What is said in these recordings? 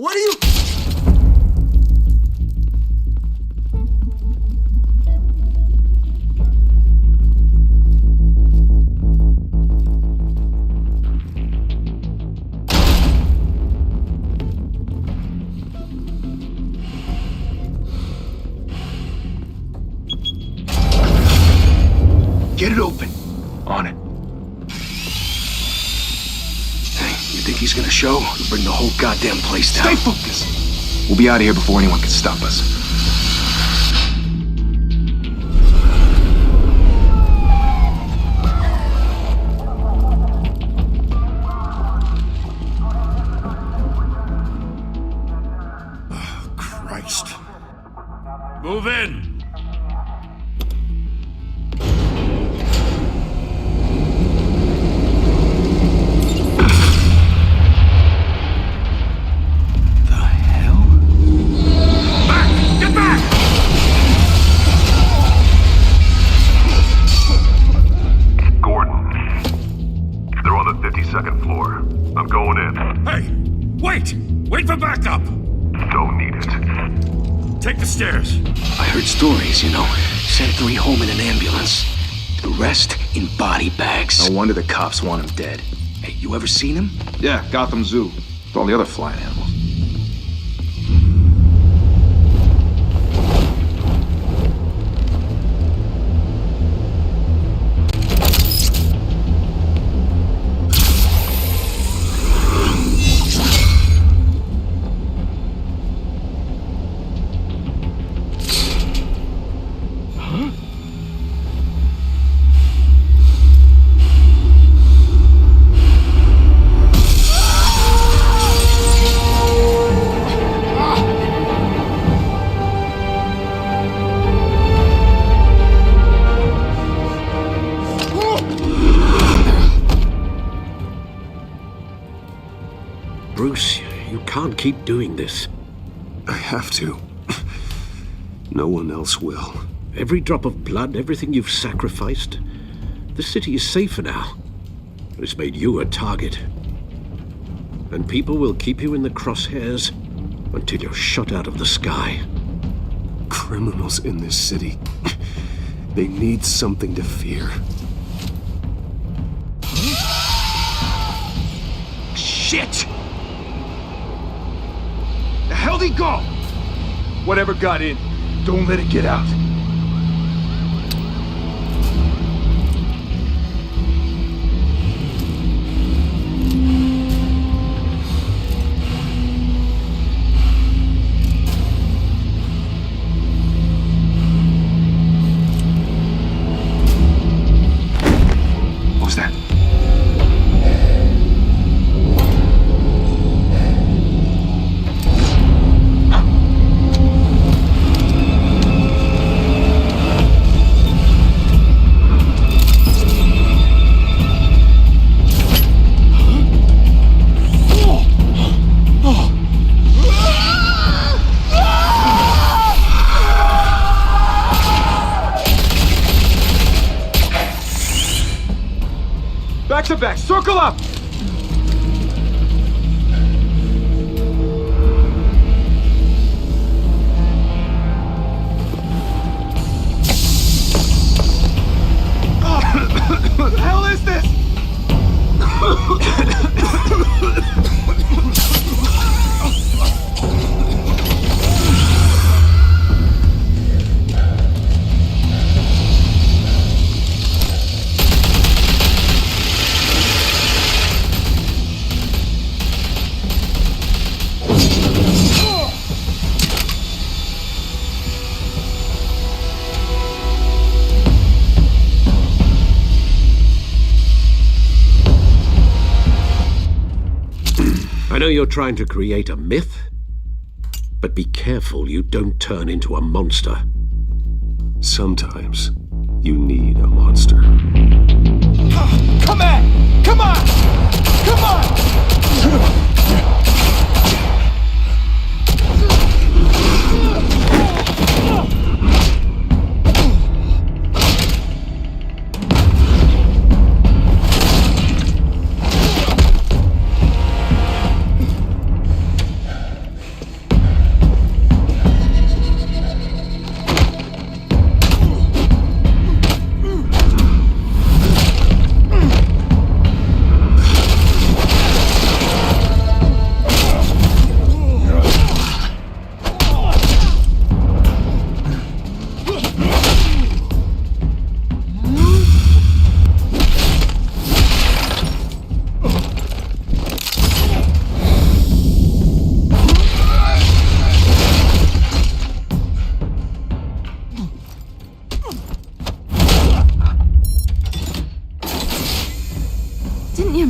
What are you... Get it open. On it. Hey, you think he's gonna show? He'll bring the whole goddamn place down. Stay focused. We'll be out of here before anyone can stop us. Oh, Christ. Move in! Second floor. I'm going in. Hey! Wait! Wait for backup! Don't need it. Take the stairs. I heard stories, you know. Sent 3 home in an ambulance. The rest in body bags. No wonder the cops want him dead. Hey, you ever seen him? Yeah, Gotham Zoo. With all the other flying animals. Bruce, you can't keep doing this. I have to. No one else will. Every drop of blood, everything you've sacrificed. The city is safer now. It's made you a target. And people will keep you in the crosshairs until you're shot out of the sky. Criminals in this city. They need something to fear. Shit! The hell'd he go? Whatever got in, don't let it get out. What was that? Back to back, circle up! What the hell is this? I know you're trying to create a myth, but be careful you don't turn into a monster. Sometimes you need a monster. Come on! Come on! Come on!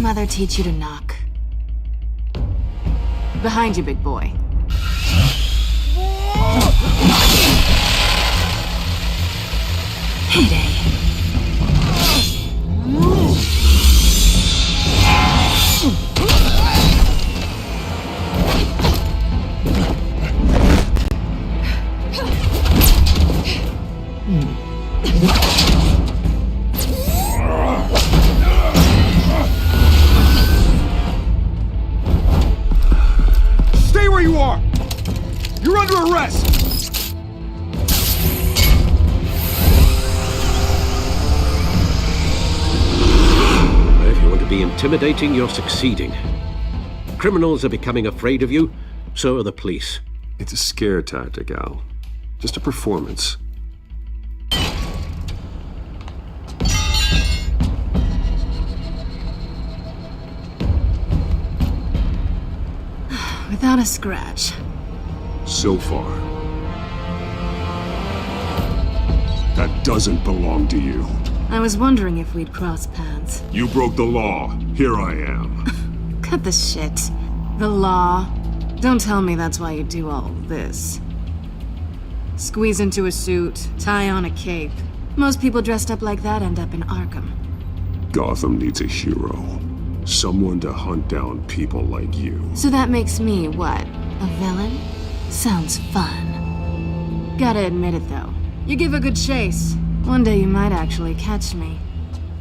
mother teach you to knock? Behind you, big boy. Heyday. Stay where you are! You're under arrest! If you want to be intimidating, you're succeeding. Criminals are becoming afraid of you, so are the police. It's a scare tactic, Al. Just a performance. Without a scratch. So far. That doesn't belong to you. I was wondering if we'd cross paths. You broke the law. Here I am. Cut the shit. The law. Don't tell me that's why you do all this. Squeeze into a suit, tie on a cape. Most people dressed up like that end up in Arkham. Gotham needs a hero. Someone to hunt down people like you. So that makes me, what, a villain? Sounds fun. Gotta admit it, though. You give a good chase. One day you might actually catch me.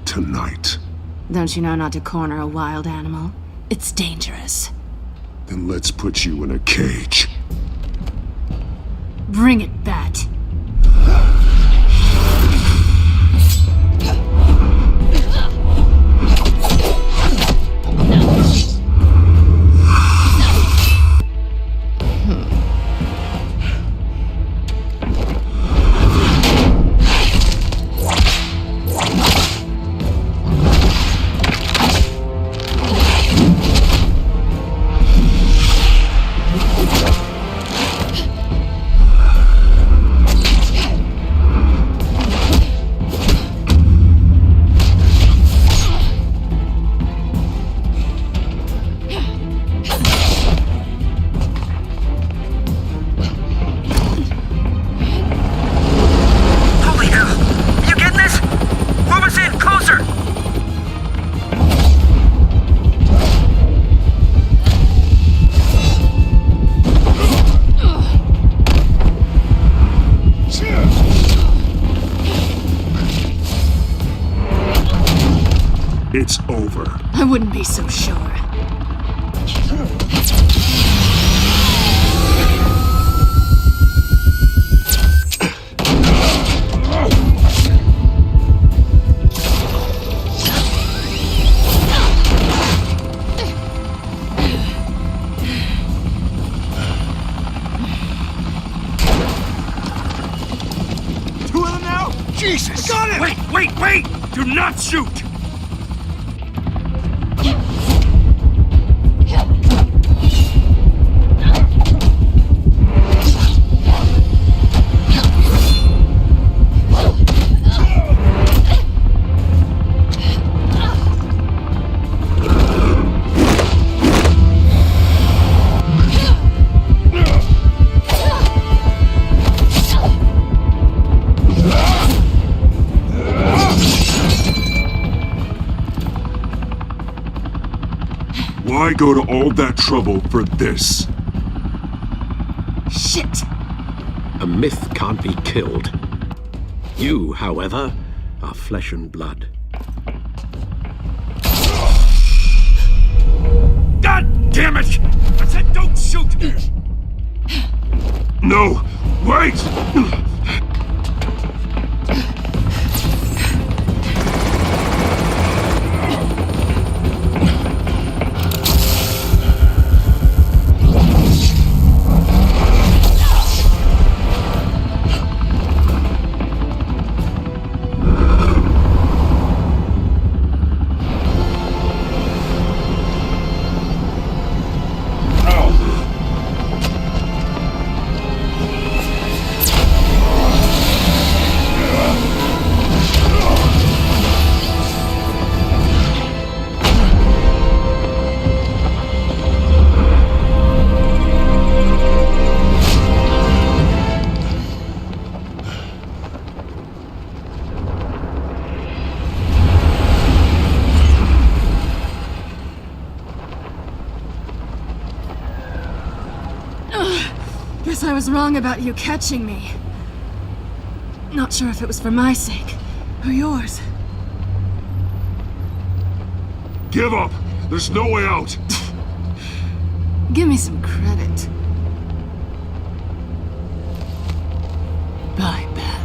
Tonight. Don't you know not to corner a wild animal? It's dangerous. Then let's put you in a cage. Bring it, Bat. It's over. I wouldn't be so sure. Two of them now? Jesus! Got him! Wait! Do not shoot! Why go to all that trouble for this? Shit! A myth can't be killed. You, however, are flesh and blood. God damn it! I said don't shoot! No! Wait! was wrong about you catching me. Not sure if it was for my sake or yours. Give up! There's no way out! Give me some credit. Bye, Bat.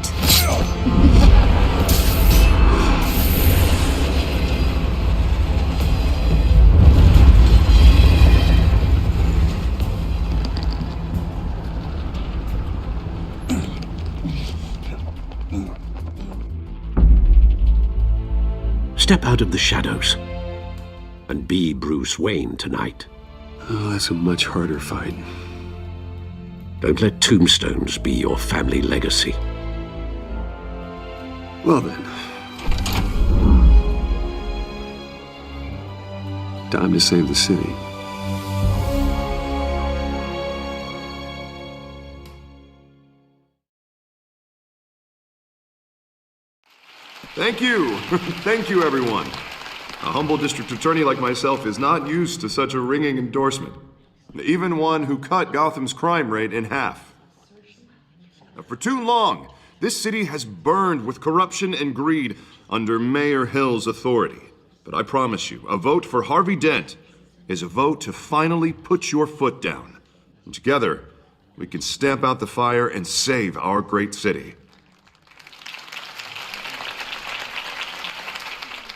Step out of the shadows and be Bruce Wayne tonight. Oh, that's a much harder fight. Don't let tombstones be your family legacy. Well then. Time to save the city. Thank you. Thank you, everyone. A humble district attorney like myself is not used to such a ringing endorsement. Even one who cut Gotham's crime rate in half. For too long, this city has burned with corruption and greed under Mayor Hill's authority. But I promise you, a vote for Harvey Dent is a vote to finally put your foot down. And together, we can stamp out the fire and save our great city.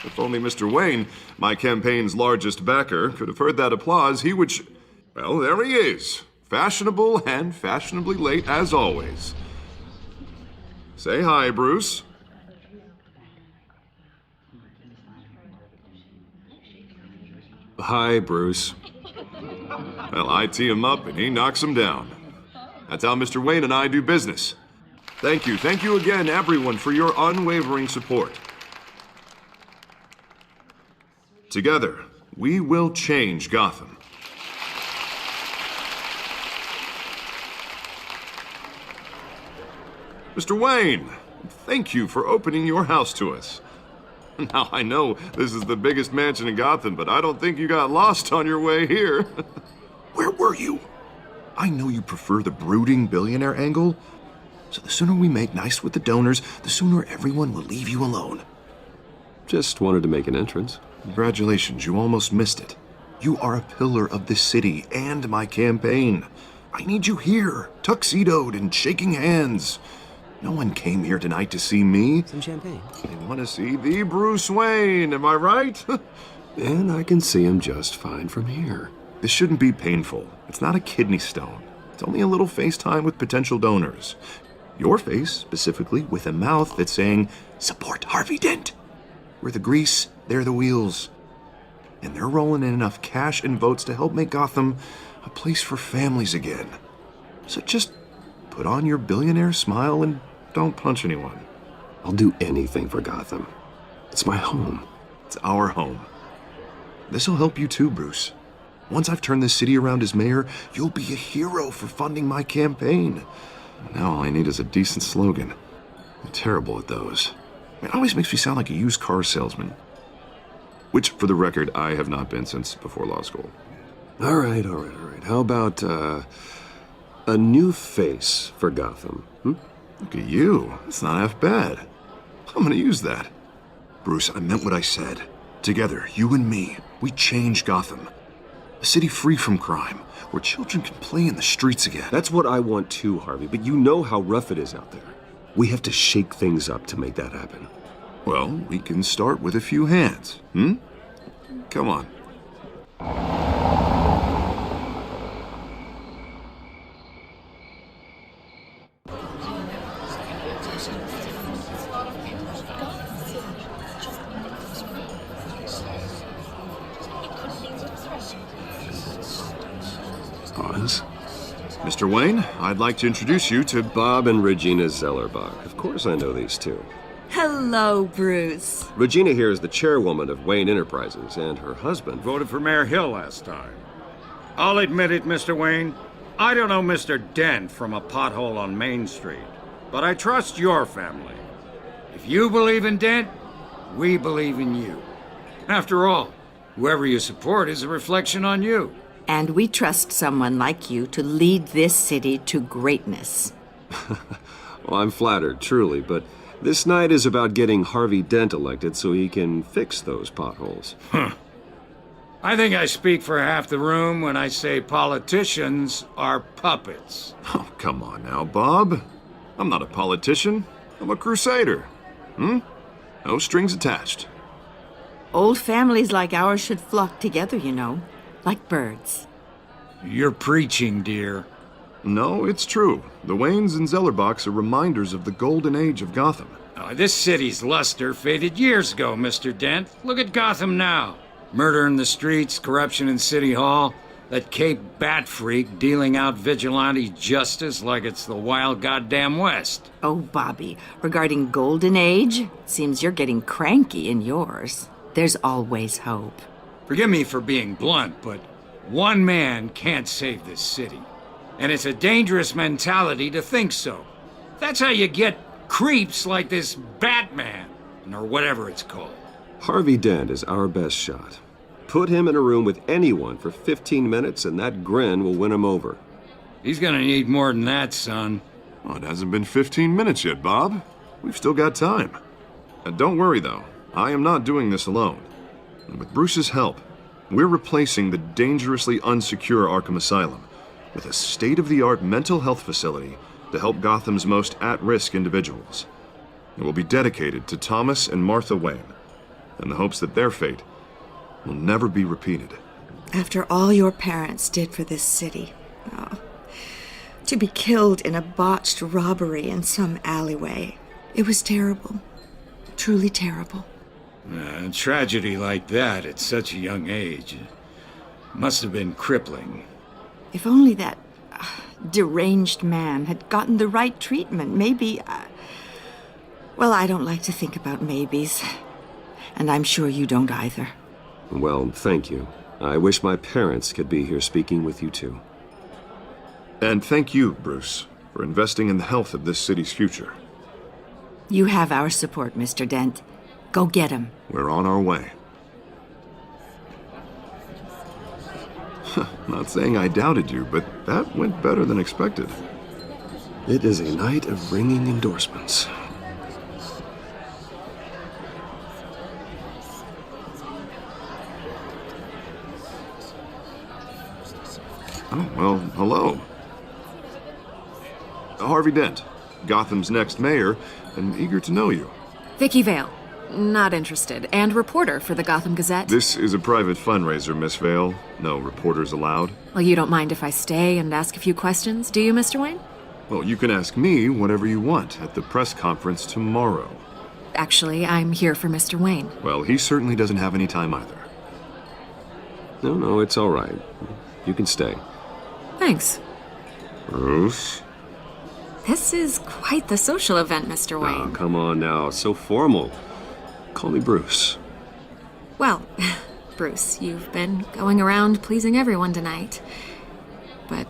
If only Mr. Wayne, my campaign's largest backer, could have heard that applause, he would well, there he is. Fashionable and fashionably late as always. Say hi, Bruce. Hi, Bruce. Well, I tee him up and he knocks him down. That's how Mr. Wayne and I do business. Thank you again, everyone, for your unwavering support. Together, we will change Gotham. Mr. Wayne, thank you for opening your house to us. Now, I know this is the biggest mansion in Gotham, but I don't think you got lost on your way here. Where were you? I know you prefer the brooding billionaire angle, so the sooner we make nice with the donors, the sooner everyone will leave you alone. Just wanted to make an entrance. Congratulations, you almost missed it. You are a pillar of this city and my campaign. I need you here, tuxedoed and shaking hands. No one came here tonight to see me. Some champagne. They want to see the Bruce Wayne, am I right? And I can see him just fine from here. This shouldn't be painful. It's not a kidney stone. It's only a little FaceTime with potential donors. Your face, specifically, with a mouth that's saying, support Harvey Dent. We're the grease, they're the wheels. And they're rolling in enough cash and votes to help make Gotham a place for families again. So just put on your billionaire smile and don't punch anyone. I'll do anything for Gotham. It's my home. It's our home. This'll help you too, Bruce. Once I've turned this city around as mayor, you'll be a hero for funding my campaign. Now all I need is a decent slogan. I'm terrible at those. It always makes me sound like a used car salesman. Which, for the record, I have not been since before law school. All right. How about, a new face for Gotham, Look at you. It's not half bad. I'm gonna use that. Bruce, I meant what I said. Together, you and me, we change Gotham. A city free from crime, where children can play in the streets again. That's what I want too, Harvey, but you know how rough it is out there. We have to shake things up to make that happen. Well, we can start with a few hands, Come on. Oz? Mr. Wayne, I'd like to introduce you to Bob and Regina Zellerbach. Of course I know these two. Hello, Bruce. Regina here is the chairwoman of Wayne Enterprises, and her husband Voted for Mayor Hill last time. I'll admit it, Mr. Wayne. I don't know Mr. Dent from a pothole on Main Street, but I trust your family. If you believe in Dent, we believe in you. After all, whoever you support is a reflection on you. And we trust someone like you to lead this city to greatness. Well, I'm flattered, truly, but this night is about getting Harvey Dent elected so he can fix those potholes. I think I speak for half the room when I say politicians are puppets. Oh, come on now, Bob. I'm not a politician. I'm a crusader. No strings attached. Old families like ours should flock together, you know, like birds. You're preaching, dear. No, it's true. The Waynes and Zellerbachs are reminders of the golden age of Gotham. Oh, this city's luster faded years ago, Mr. Dent. Look at Gotham now. Murder in the streets, corruption in City Hall, that Cape Bat freak dealing out vigilante justice like it's the wild goddamn West. Oh, Bobby, regarding Golden Age, seems you're getting cranky in yours. There's always hope. Forgive me for being blunt, but one man can't save this city. And it's a dangerous mentality to think so. That's how you get creeps like this Batman, or whatever it's called. Harvey Dent is our best shot. Put him in a room with anyone for 15 minutes and that grin will win him over. He's gonna need more than that, son. Well, it hasn't been 15 minutes yet, Bob. We've still got time. And don't worry, though. I am not doing this alone. And with Bruce's help, we're replacing the dangerously unsecure Arkham Asylum with a state-of-the-art mental health facility to help Gotham's most at-risk individuals. It will be dedicated to Thomas and Martha Wayne, in the hopes that their fate will never be repeated. After all your parents did for this city, to be killed in a botched robbery in some alleyway, it was terrible. Truly terrible. A tragedy like that at such a young age must have been crippling. If only that deranged man had gotten the right treatment, maybe... well, I don't like to think about maybes. And I'm sure you don't either. Well, thank you. I wish my parents could be here speaking with you too. And thank you, Bruce, for investing in the health of this city's future. You have our support, Mr. Dent. Go get him. We're on our way. Not saying I doubted you, but that went better than expected. It is a night of ringing endorsements. Oh, well, hello. Harvey Dent, Gotham's next mayor, and eager to know you. Vicky Vale. Not interested. And reporter for the Gotham Gazette. This is a private fundraiser, Miss Vale. No reporters allowed. Well, you don't mind if I stay and ask a few questions, do you, Mr. Wayne? Well, you can ask me whatever you want at the press conference tomorrow. Actually, I'm here for Mr. Wayne. Well, he certainly doesn't have any time either. No, it's all right. You can stay. Thanks. Bruce? This is quite the social event, Mr. Wayne. Oh, come on now. It's so formal. Call me Bruce. Well, Bruce, you've been going around pleasing everyone tonight. But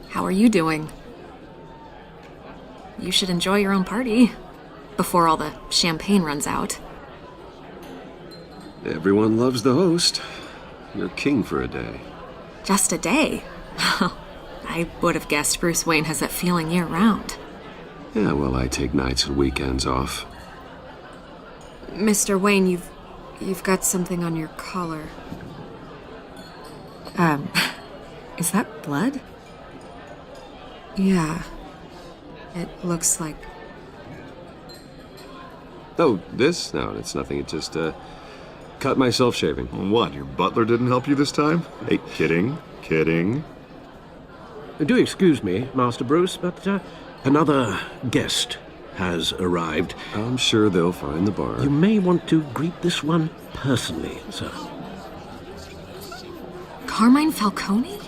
how are you doing? You should enjoy your own party before all the champagne runs out. Everyone loves the host. You're king for a day. Just a day? I would have guessed Bruce Wayne has that feeling year-round. Yeah, well, I take nights and weekends off. Mr. Wayne, you've got something on your collar. Is that blood? Yeah. It looks like... Oh, this? No, it's nothing. It just, cut myself shaving. What, your butler didn't help you this time? Hey, kidding. Do excuse me, Master Bruce, but another guest has arrived. I'm sure they'll find the bar. You may want to greet this one personally, sir. Carmine Falcone?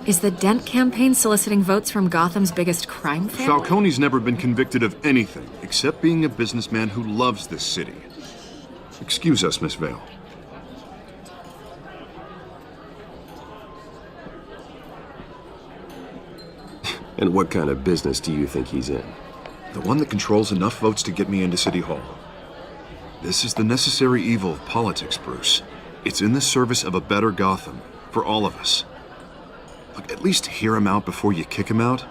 Is the Dent campaign soliciting votes from Gotham's biggest crime family? Falcone's never been convicted of anything except being a businessman who loves this city. Excuse us, Miss Vale. And what kind of business do you think he's in? The one that controls enough votes to get me into City Hall. This is the necessary evil of politics, Bruce. It's in the service of a better Gotham, For all of us. Look, at least hear him out before you kick him out.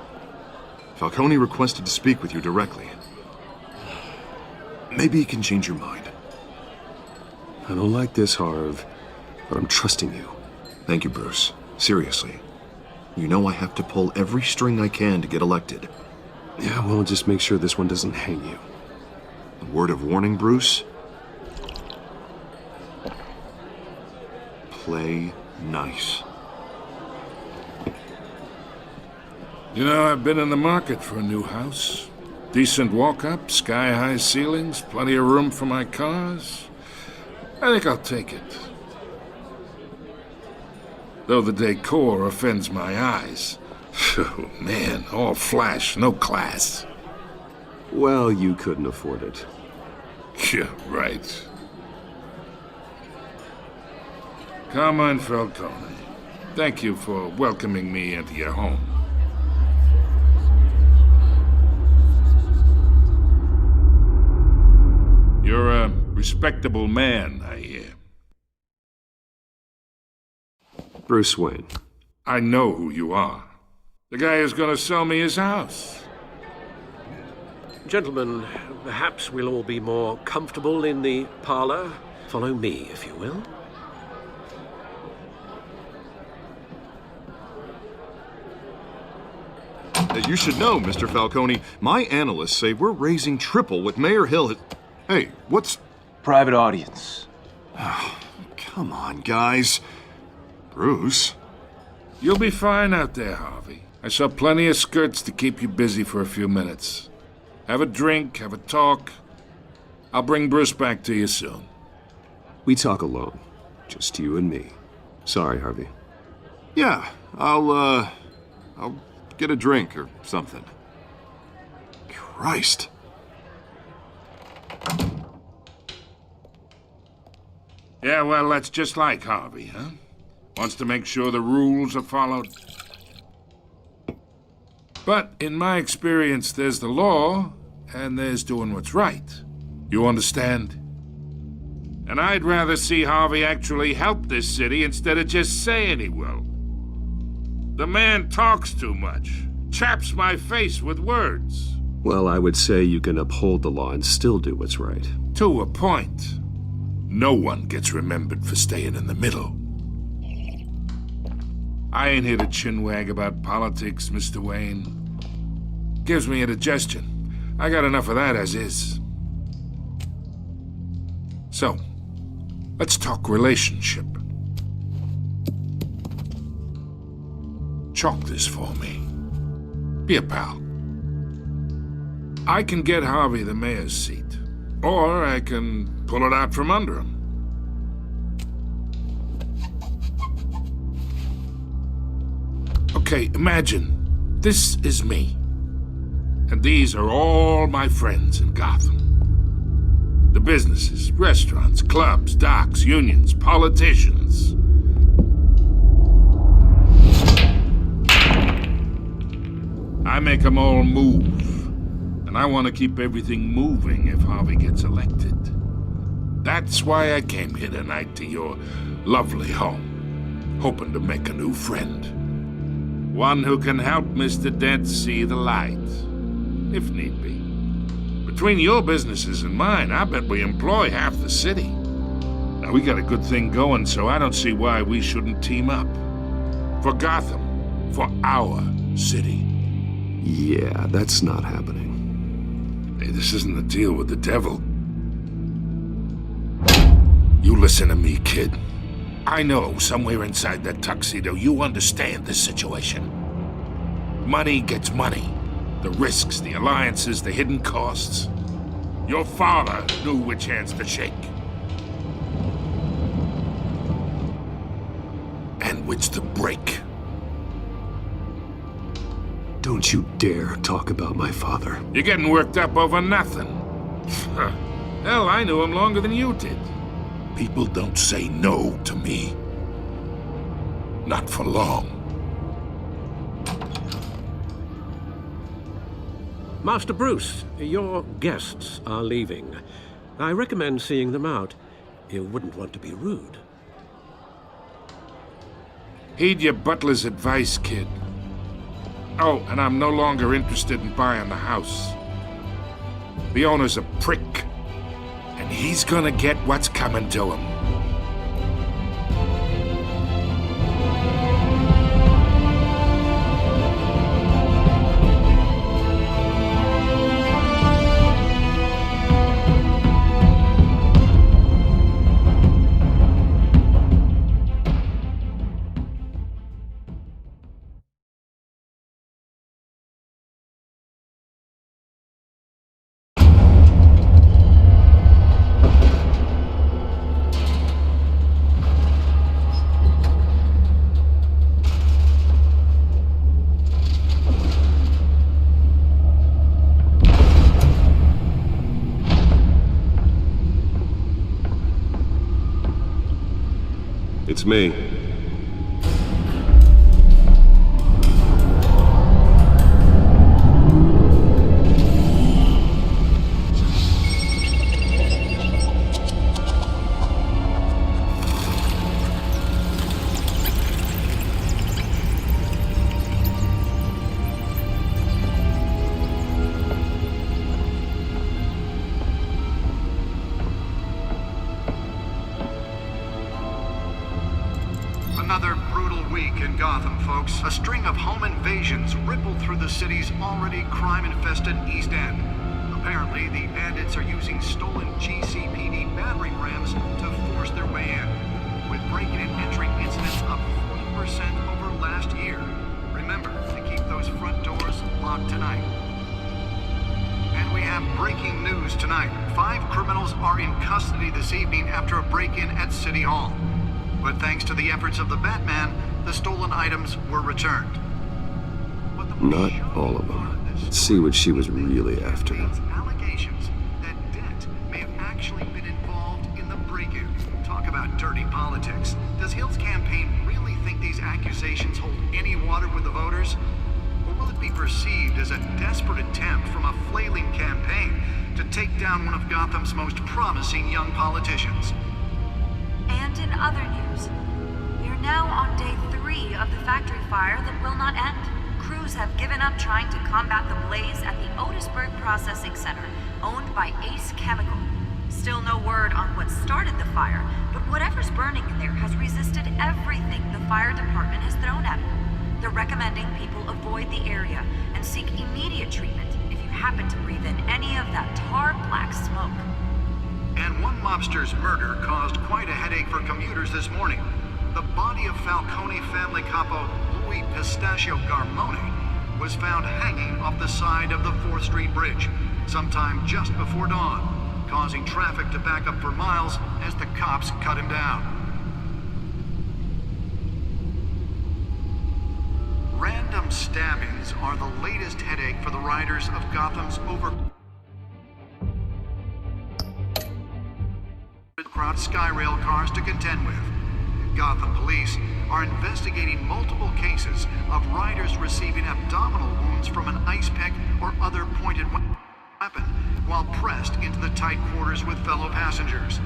Falcone requested to speak with you directly. Maybe he can change your mind. I don't like this, Harv, but I'm trusting you. Thank you, Bruce. Seriously. You know I have to pull every string I can to get elected. Yeah, well, just make sure this one doesn't hang you. A word of warning, Bruce? Play nice. You know, I've been in the market for a new house. Decent walk-up, sky-high ceilings, plenty of room for my cars. I think I'll take it. Though the decor offends my eyes. Oh, man, all flash, no class. Well, you couldn't afford it. Yeah, right. Carmine Falcone, thank you for welcoming me into your home. You're a respectable man, I hear. Bruce Wayne. I know who you are. The guy who's gonna sell me his house. Gentlemen, perhaps we'll all be more comfortable in the parlor. Follow me, if you will. You should know, Mr. Falcone, my analysts say we're raising triple what Mayor Hill has... Hey, what's... Private audience. Come on, guys. Bruce? You'll be fine out there, Harvey. I saw plenty of skirts to keep you busy for a few minutes. Have a drink, have a talk. I'll bring Bruce back to you soon. We talk alone. Just you and me. Sorry, Harvey. Yeah, I'll get a drink or something. Christ. Yeah, well, that's just like Harvey, huh? Wants to make sure the rules are followed. But in my experience, there's the law, and there's doing what's right. You understand? And I'd rather see Harvey actually help this city instead of just saying he will. The man talks too much, chaps my face with words. Well, I would say you can uphold the law and still do what's right. To a point. No one gets remembered for staying in the middle. I ain't here to chinwag about politics, Mr. Wayne. Gives me indigestion. I got enough of that as is. So, let's talk relationship. Chalk this for me. Be a pal. I can get Harvey the mayor's seat, or I can pull it out from under him. Okay, imagine this is me, and these are all my friends in Gotham. The businesses, restaurants, clubs, docks, unions, politicians. I make them all move, and I want to keep everything moving if Harvey gets elected. That's why I came here tonight to your lovely home, hoping to make a new friend. One who can help Mr. Dent see the light, if need be. Between your businesses and mine, I bet we employ half the city. Now, we got a good thing going, so I don't see why we shouldn't team up. For Gotham, for our city. Yeah, that's not happening. Hey, this isn't a deal with the devil. You listen to me, kid. I know somewhere inside that tuxedo you understand this situation. Money gets money. The risks, the alliances, the hidden costs. Your father knew which hands to shake. And which to break. Don't you dare talk about my father. You're getting worked up over nothing. Hell, I knew him longer than you did. People don't say no to me. Not for long. Master Bruce, your guests are leaving. I recommend seeing them out. You wouldn't want to be rude. Heed your butler's advice, kid. Oh, and I'm no longer interested in buying the house. The owner's a prick, and he's gonna get what's coming to him. It's me. Another brutal week in Gotham, folks. A string of home invasions rippled through the city's already crime-infested East End. Apparently, the bandits are using stolen GCPD battering rams to force their way in, with breaking and entering incidents up 40% over last year. Remember to keep those front doors locked tonight. And we have breaking news tonight. 5 criminals are in custody this evening after a break-in at City Hall. But thanks to the efforts of the Batman, the stolen items were returned. Not all of them. Let's see what she was really after. Allegations that Dent may have actually been involved in the break-in. Talk about dirty politics. Does Hill's campaign really think these accusations hold any water with the voters? Or will it be perceived as a desperate attempt from a flailing campaign to take down one of Gotham's most promising young politicians? And in other news, we are now on day 3 of the factory fire that will not end. Crews have given up trying to combat the blaze at the Otisburg Processing Center, owned by Ace Chemical. Still no word on what started the fire, but whatever's burning in there has resisted everything the fire department has thrown at it. They're recommending people avoid the area and seek immediate treatment if you happen to breathe in any of that tar black smoke. And one mobster's murder caused quite a headache for commuters this morning. The body of Falcone family capo Louis Pistachio Garmone was found hanging off the side of the 4th Street Bridge sometime just before dawn, causing traffic to back up for miles as the cops cut him down. Random stabbings are the latest headache for the riders of Gotham's overcrowded Skyrail cars to contend with. Gotham police are investigating multiple cases of riders receiving abdominal wounds from an ice pick or other pointed weapon while pressed into the tight quarters with fellow passengers.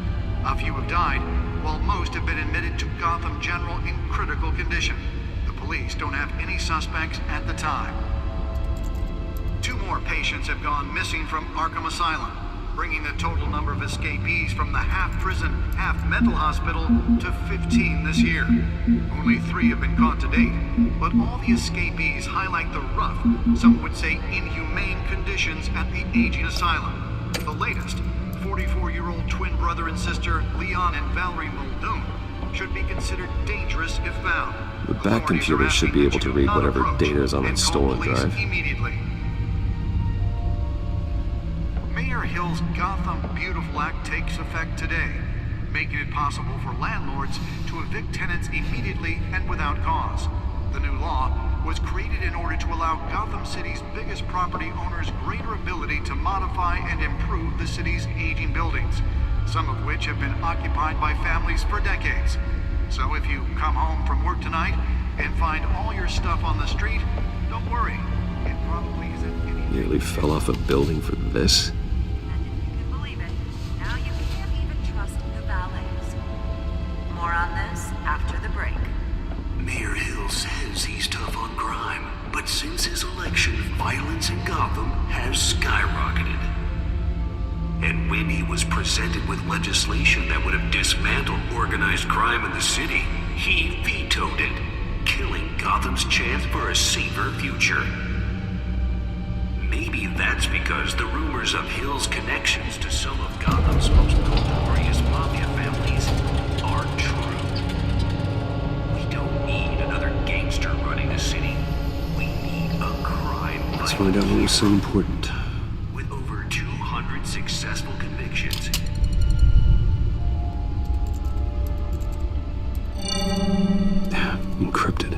A few have died, while most have been admitted to Gotham General in critical condition. The police don't have any suspects at the time. 2 more patients have gone missing from Arkham Asylum, bringing the total number of escapees from the half-prison, half-mental hospital to 15 this year. Only 3 have been caught to date, but all the escapees highlight the rough, some would say inhumane conditions at the aging asylum. The latest, 44-year-old twin brother and sister Leon and Valerie Muldoon, should be considered dangerous if found. The back computer should be able to read whatever data is on that stolen drive. Immediately. Mayor Hill's Gotham Beautiful Act takes effect today, making it possible for landlords to evict tenants immediately and without cause. The new law was created in order to allow Gotham City's biggest property owners greater ability to modify and improve the city's aging buildings, some of which have been occupied by families for decades. So if you come home from work tonight and find all your stuff on the street, don't worry. It probably isn't anything. Nearly fell off a building for this? More on this after the break. Mayor But since his election, violence in Gotham has skyrocketed. And when he was presented with legislation that would have dismantled organized crime in the city, he vetoed it, killing Gotham's chance for a safer future. Maybe that's because the rumors of Hill's connections to some of Gotham's most notorious mafia families are true. We don't need another gangster running the city. We need a crime. Let's find out what was so important. With over 200 successful convictions. Encrypted.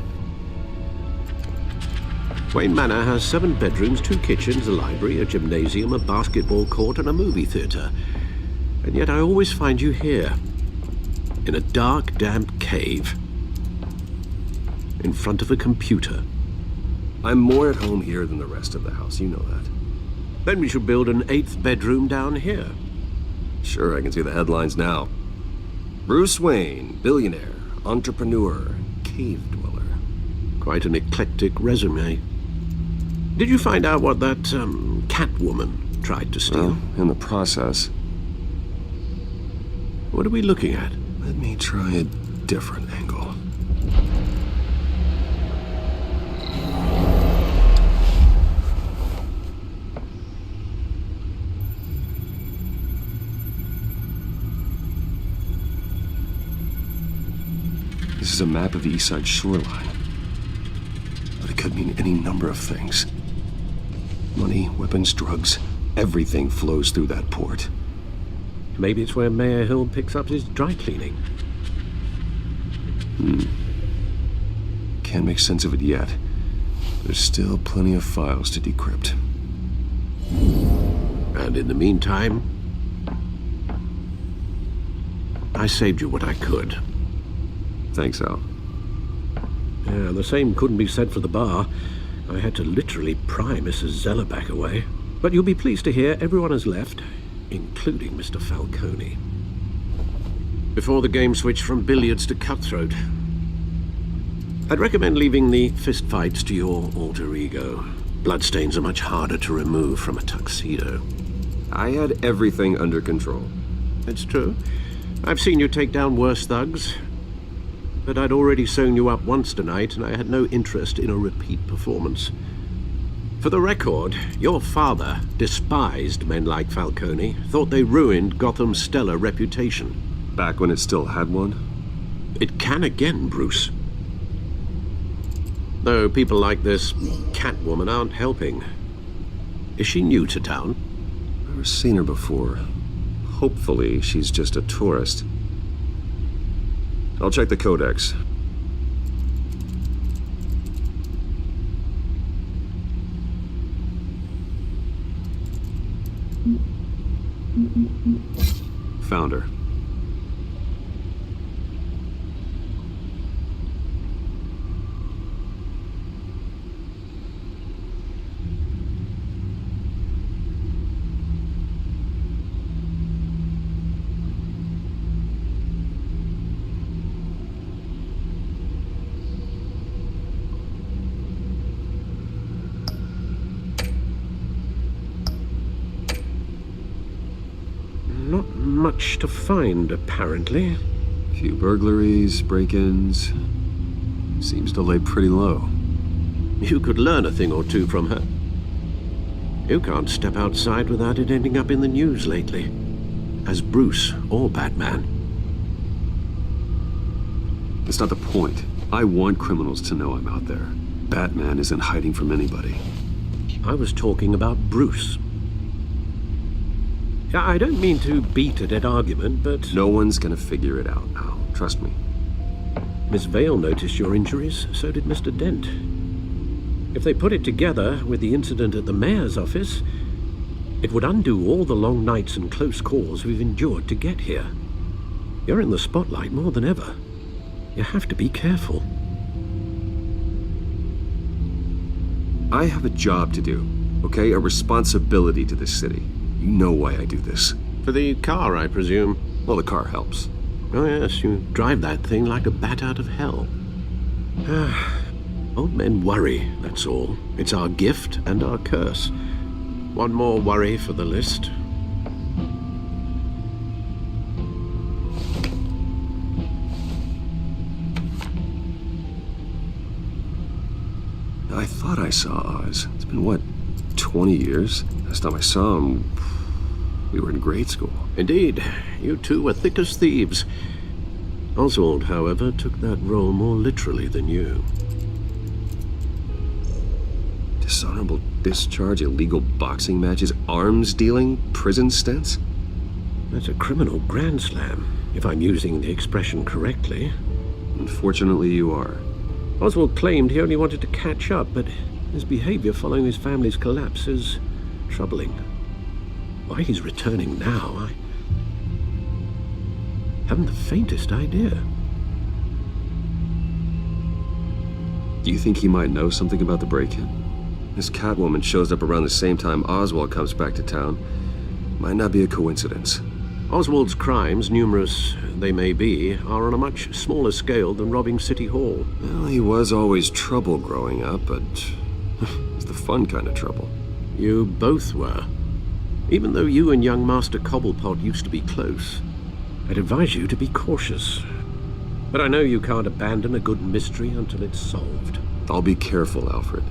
Wayne Manor has 7 bedrooms, 2 kitchens, a library, a gymnasium, a basketball court, and a movie theater. And yet I always find you here, in a dark, damp cave, in front of a computer. I'm more at home here than the rest of the house, you know that. Then we should build an 8th bedroom down here. Sure, I can see the headlines now. Bruce Wayne, billionaire, entrepreneur, cave dweller. Quite an eclectic resume. Did you find out what that, Catwoman tried to steal? Well, in the process. What are we looking at? Let me try a different angle. This is a map of the East Side shoreline. But it could mean any number of things. Money, weapons, drugs, everything flows through that port. Maybe it's where Mayor Hill picks up his dry cleaning. Can't make sense of it yet. There's still plenty of files to decrypt. And in the meantime, I saved you what I could. Thanks, Al. Yeah, the same couldn't be said for the bar. I had to literally pry Mrs. Zellerback away. But you'll be pleased to hear everyone has left, including Mr. Falcone. Before the game switched from billiards to cutthroat. I'd recommend leaving the fistfights to your alter ego. Bloodstains are much harder to remove from a tuxedo. I had everything under control. It's true. I've seen you take down worse thugs. But I'd already sewn you up once tonight, and I had no interest in a repeat performance. For the record, your father despised men like Falcone, thought they ruined Gotham's stellar reputation. Back when it still had one? It can again, Bruce. Though people like this Catwoman aren't helping. Is she new to town? Never seen her before. Hopefully, she's just a tourist. I'll check the codex. Found her. Not much to find, apparently. Few burglaries, break-ins. Seems to lay pretty low. You could learn a thing or two from her. You can't step outside without it ending up in the news lately. As Bruce or Batman. That's not the point. I want criminals to know I'm out there. Batman isn't hiding from anybody. I was talking about Bruce. I don't mean to beat a dead argument, but... No one's gonna figure it out now. Trust me. Miss Vale noticed your injuries, so did Mr. Dent. If they put it together with the incident at the mayor's office, it would undo all the long nights and close calls we've endured to get here. You're in the spotlight more than ever. You have to be careful. I have a job to do, okay? A responsibility to this city. You know why I do this. For the car, I presume. Well, the car helps. Oh yes, you drive that thing like a bat out of hell. Old men worry, that's all. It's our gift and our curse. One more worry for the list. I thought I saw Oz. It's been, what, 20 years? Last time I saw him, we were in grade school. Indeed. You two were thick as thieves. Oswald, however, took that role more literally than you. Dishonorable discharge, illegal boxing matches, arms dealing, prison stints? That's a criminal grand slam, if I'm using the expression correctly. Unfortunately, you are. Oswald claimed he only wanted to catch up, but his behavior following his family's collapse is troubling. Why he's returning now, I haven't the faintest idea. Do you think he might know something about the break-in? This Catwoman shows up around the same time Oswald comes back to town. Might not be a coincidence. Oswald's crimes, numerous they may be, are on a much smaller scale than robbing City Hall. Well, he was always trouble growing up, but it's the fun kind of trouble. You both were. Even though you and young Master Cobblepot used to be close, I'd advise you to be cautious. But I know you can't abandon a good mystery until it's solved. I'll be careful, Alfred.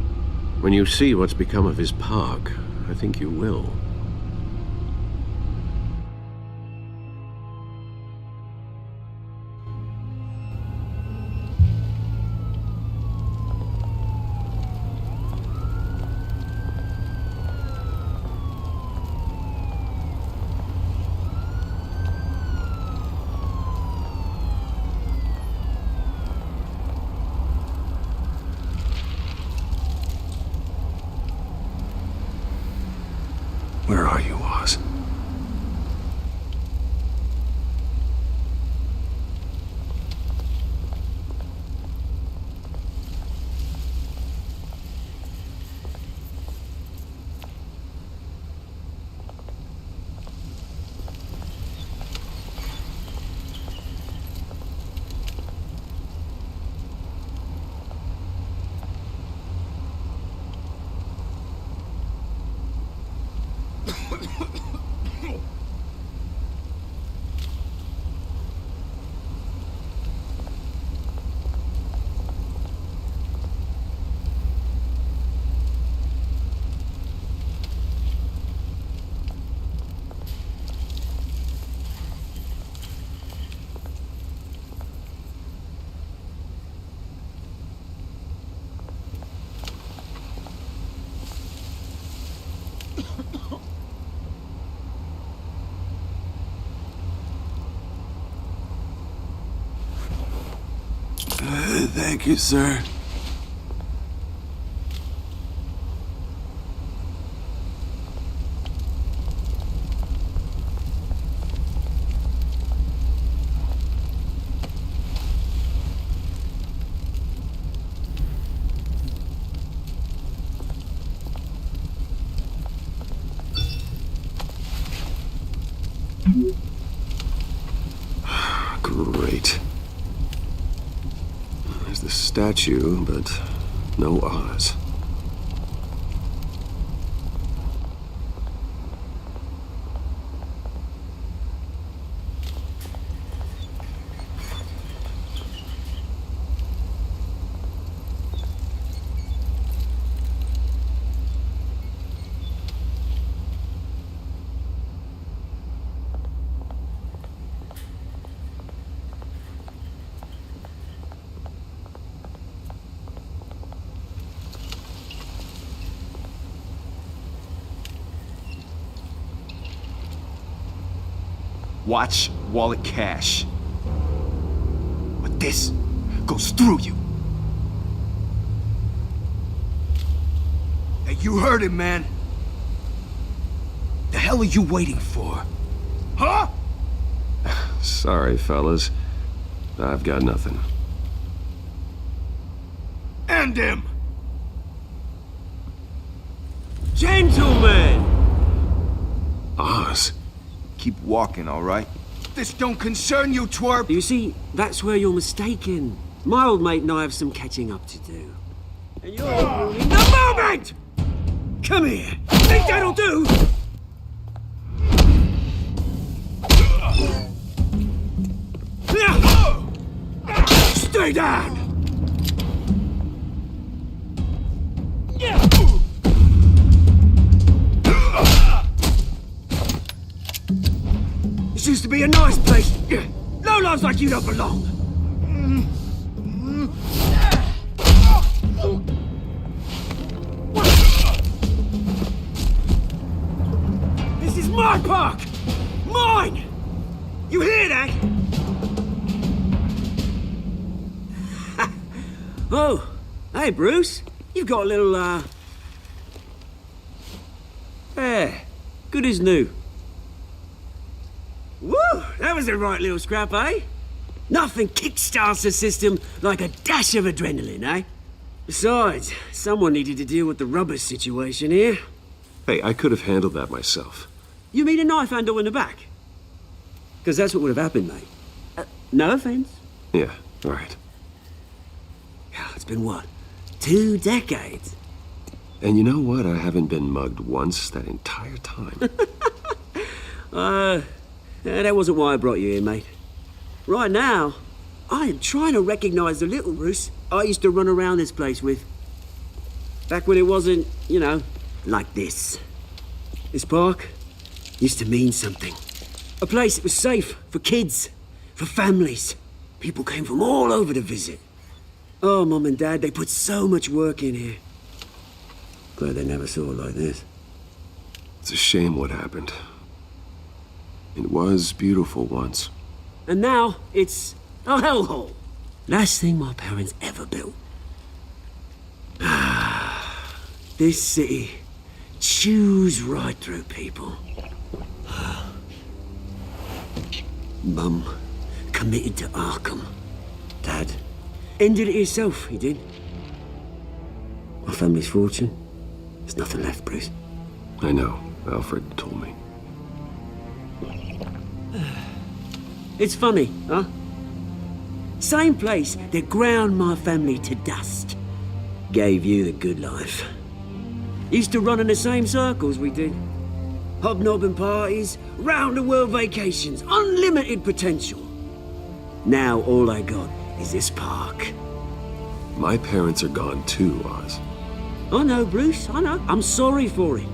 When you see what's become of his park, I think you will. Where are you, Oz? Thank you, sir. Great. There's the statue, but no Oz. Watch wallet cash. But this goes through you. Hey, you heard him, man. The hell are you waiting for? Huh? Sorry, fellas. I've got nothing. End him! Gentlemen! Oz. Keep walking, all right? This don't concern you, twerp! You see, that's where you're mistaken. My old mate and I have some catching up to do. And you're ruining the moment! Come here. Think that'll do? Stay down! This used to be a nice place. Lowlifes like you don't belong. This is my park! Mine! You hear that? Oh, hey, Bruce. You've got a little, Yeah, good as new. Woo! That was a right little scrap, eh? Nothing kickstarts the system like a dash of adrenaline, eh? Besides, someone needed to deal with the rubber situation here. Hey, I could have handled that myself. You mean a knife handle in the back? Because that's what would have happened, mate. No offense. Yeah, right. It's been what? 2 decades? And you know what? I haven't been mugged once that entire time. That wasn't why I brought you here, mate. Right now, I am trying to recognize the little Bruce I used to run around this place with. Back when it wasn't, you know, like this. This park used to mean something. A place that was safe for kids, for families. People came from all over to visit. Oh, Mum and Dad, they put so much work in here. Glad they never saw it like this. It's a shame what happened. It was beautiful once. And now, it's a hellhole. Last thing my parents ever built. This city chews right through people. Mum committed to Arkham. Dad ended it himself, he did. My family's fortune. There's nothing left, Bruce. I know. Alfred told me. It's funny, huh? Same place that ground my family to dust. Gave you the good life. Used to run in the same circles we did. Hobnobbing parties, round-the-world vacations, unlimited potential. Now all I got is this park. My parents are gone too, Oz. I know, Bruce, I know. I'm sorry for it.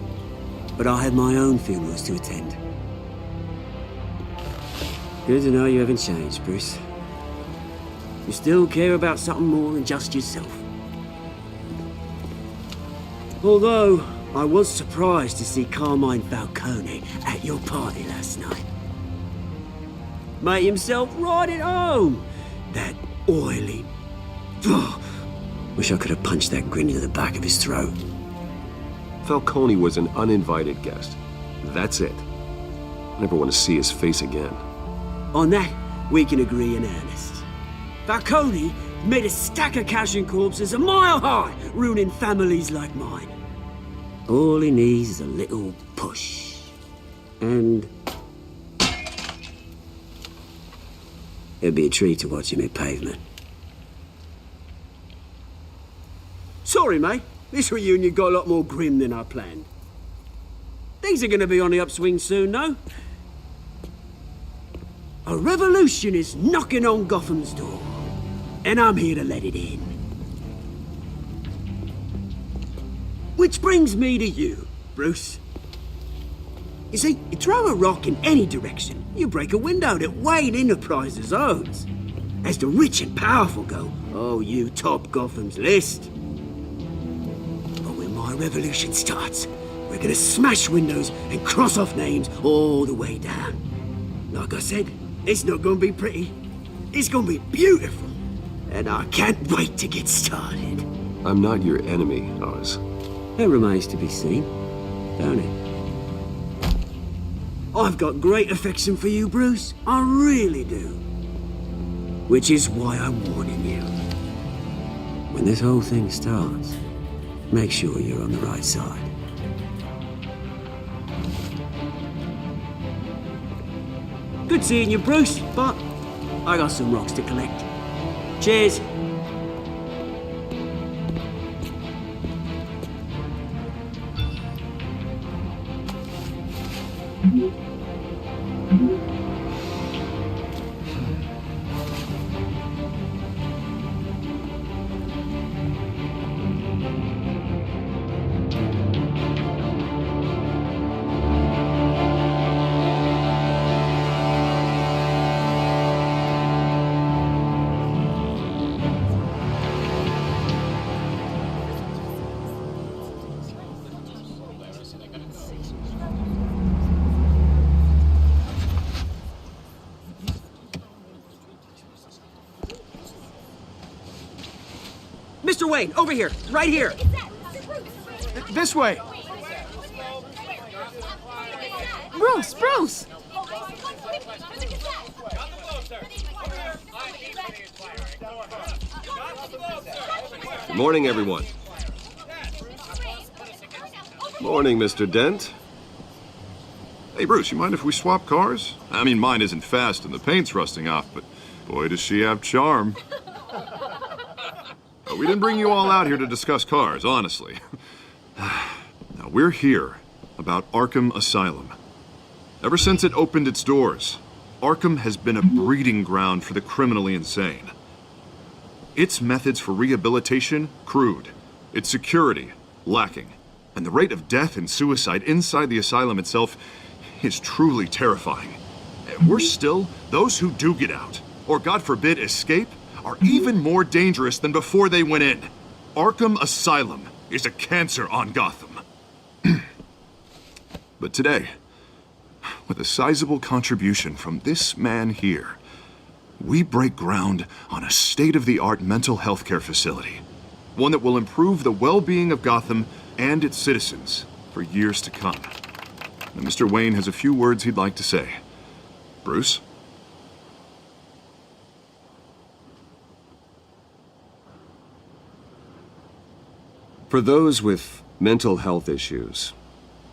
But I have my own funerals to attend. Good to know you haven't changed, Bruce. You still care about something more than just yourself. Although, I was surprised to see Carmine Falcone at your party last night. Made himself right at home. That oily... Wish I could have punched that grin into the back of his throat. Falcone was an uninvited guest. That's it. Never want to see his face again. On that, we can agree in earnest. Falcone made a stack of cash and corpses a mile high, ruining families like mine. All he needs is a little push. And... it'd be a treat to watch him hit pavement. Sorry, mate. This reunion got a lot more grim than I planned. Things are gonna be on the upswing soon, no? A revolution is knocking on Gotham's door, and I'm here to let it in. Which brings me to you, Bruce. You see, you throw a rock in any direction, you break a window that Wayne Enterprises owns. As the rich and powerful go, oh, you top Gotham's list. But when my revolution starts, we're gonna smash windows and cross off names all the way down. Like I said, it's not gonna be pretty. It's gonna be beautiful. And I can't wait to get started. I'm not your enemy, Oz. That remains to be seen, don't it? I've got great affection for you, Bruce. I really do. Which is why I'm warning you. When this whole thing starts, make sure you're on the right side. Good seeing you, Bruce, but I got some rocks to collect. Cheers. Mr. Wayne, over here, right here. This way. Bruce! Good morning, everyone. Morning, Mr. Dent. Hey, Bruce, you mind if we swap cars? I mean, mine isn't fast and the paint's rusting off, but boy, does she have charm. We didn't bring you all out here to discuss cars, honestly. Now, we're here about Arkham Asylum. Ever since it opened its doors, Arkham has been a breeding ground for the criminally insane. Its methods for rehabilitation, crude. Its security, lacking. And the rate of death and suicide inside the asylum itself is truly terrifying. And worse still, those who do get out, or God forbid escape, are even more dangerous than before they went in. Arkham Asylum is a cancer on Gotham. But today, with a sizable contribution from this man here, we break ground on a state-of-the-art mental health care facility. One that will improve the well-being of Gotham and its citizens for years to come. Now, Mr. Wayne has a few words he'd like to say. Bruce? For those with mental health issues,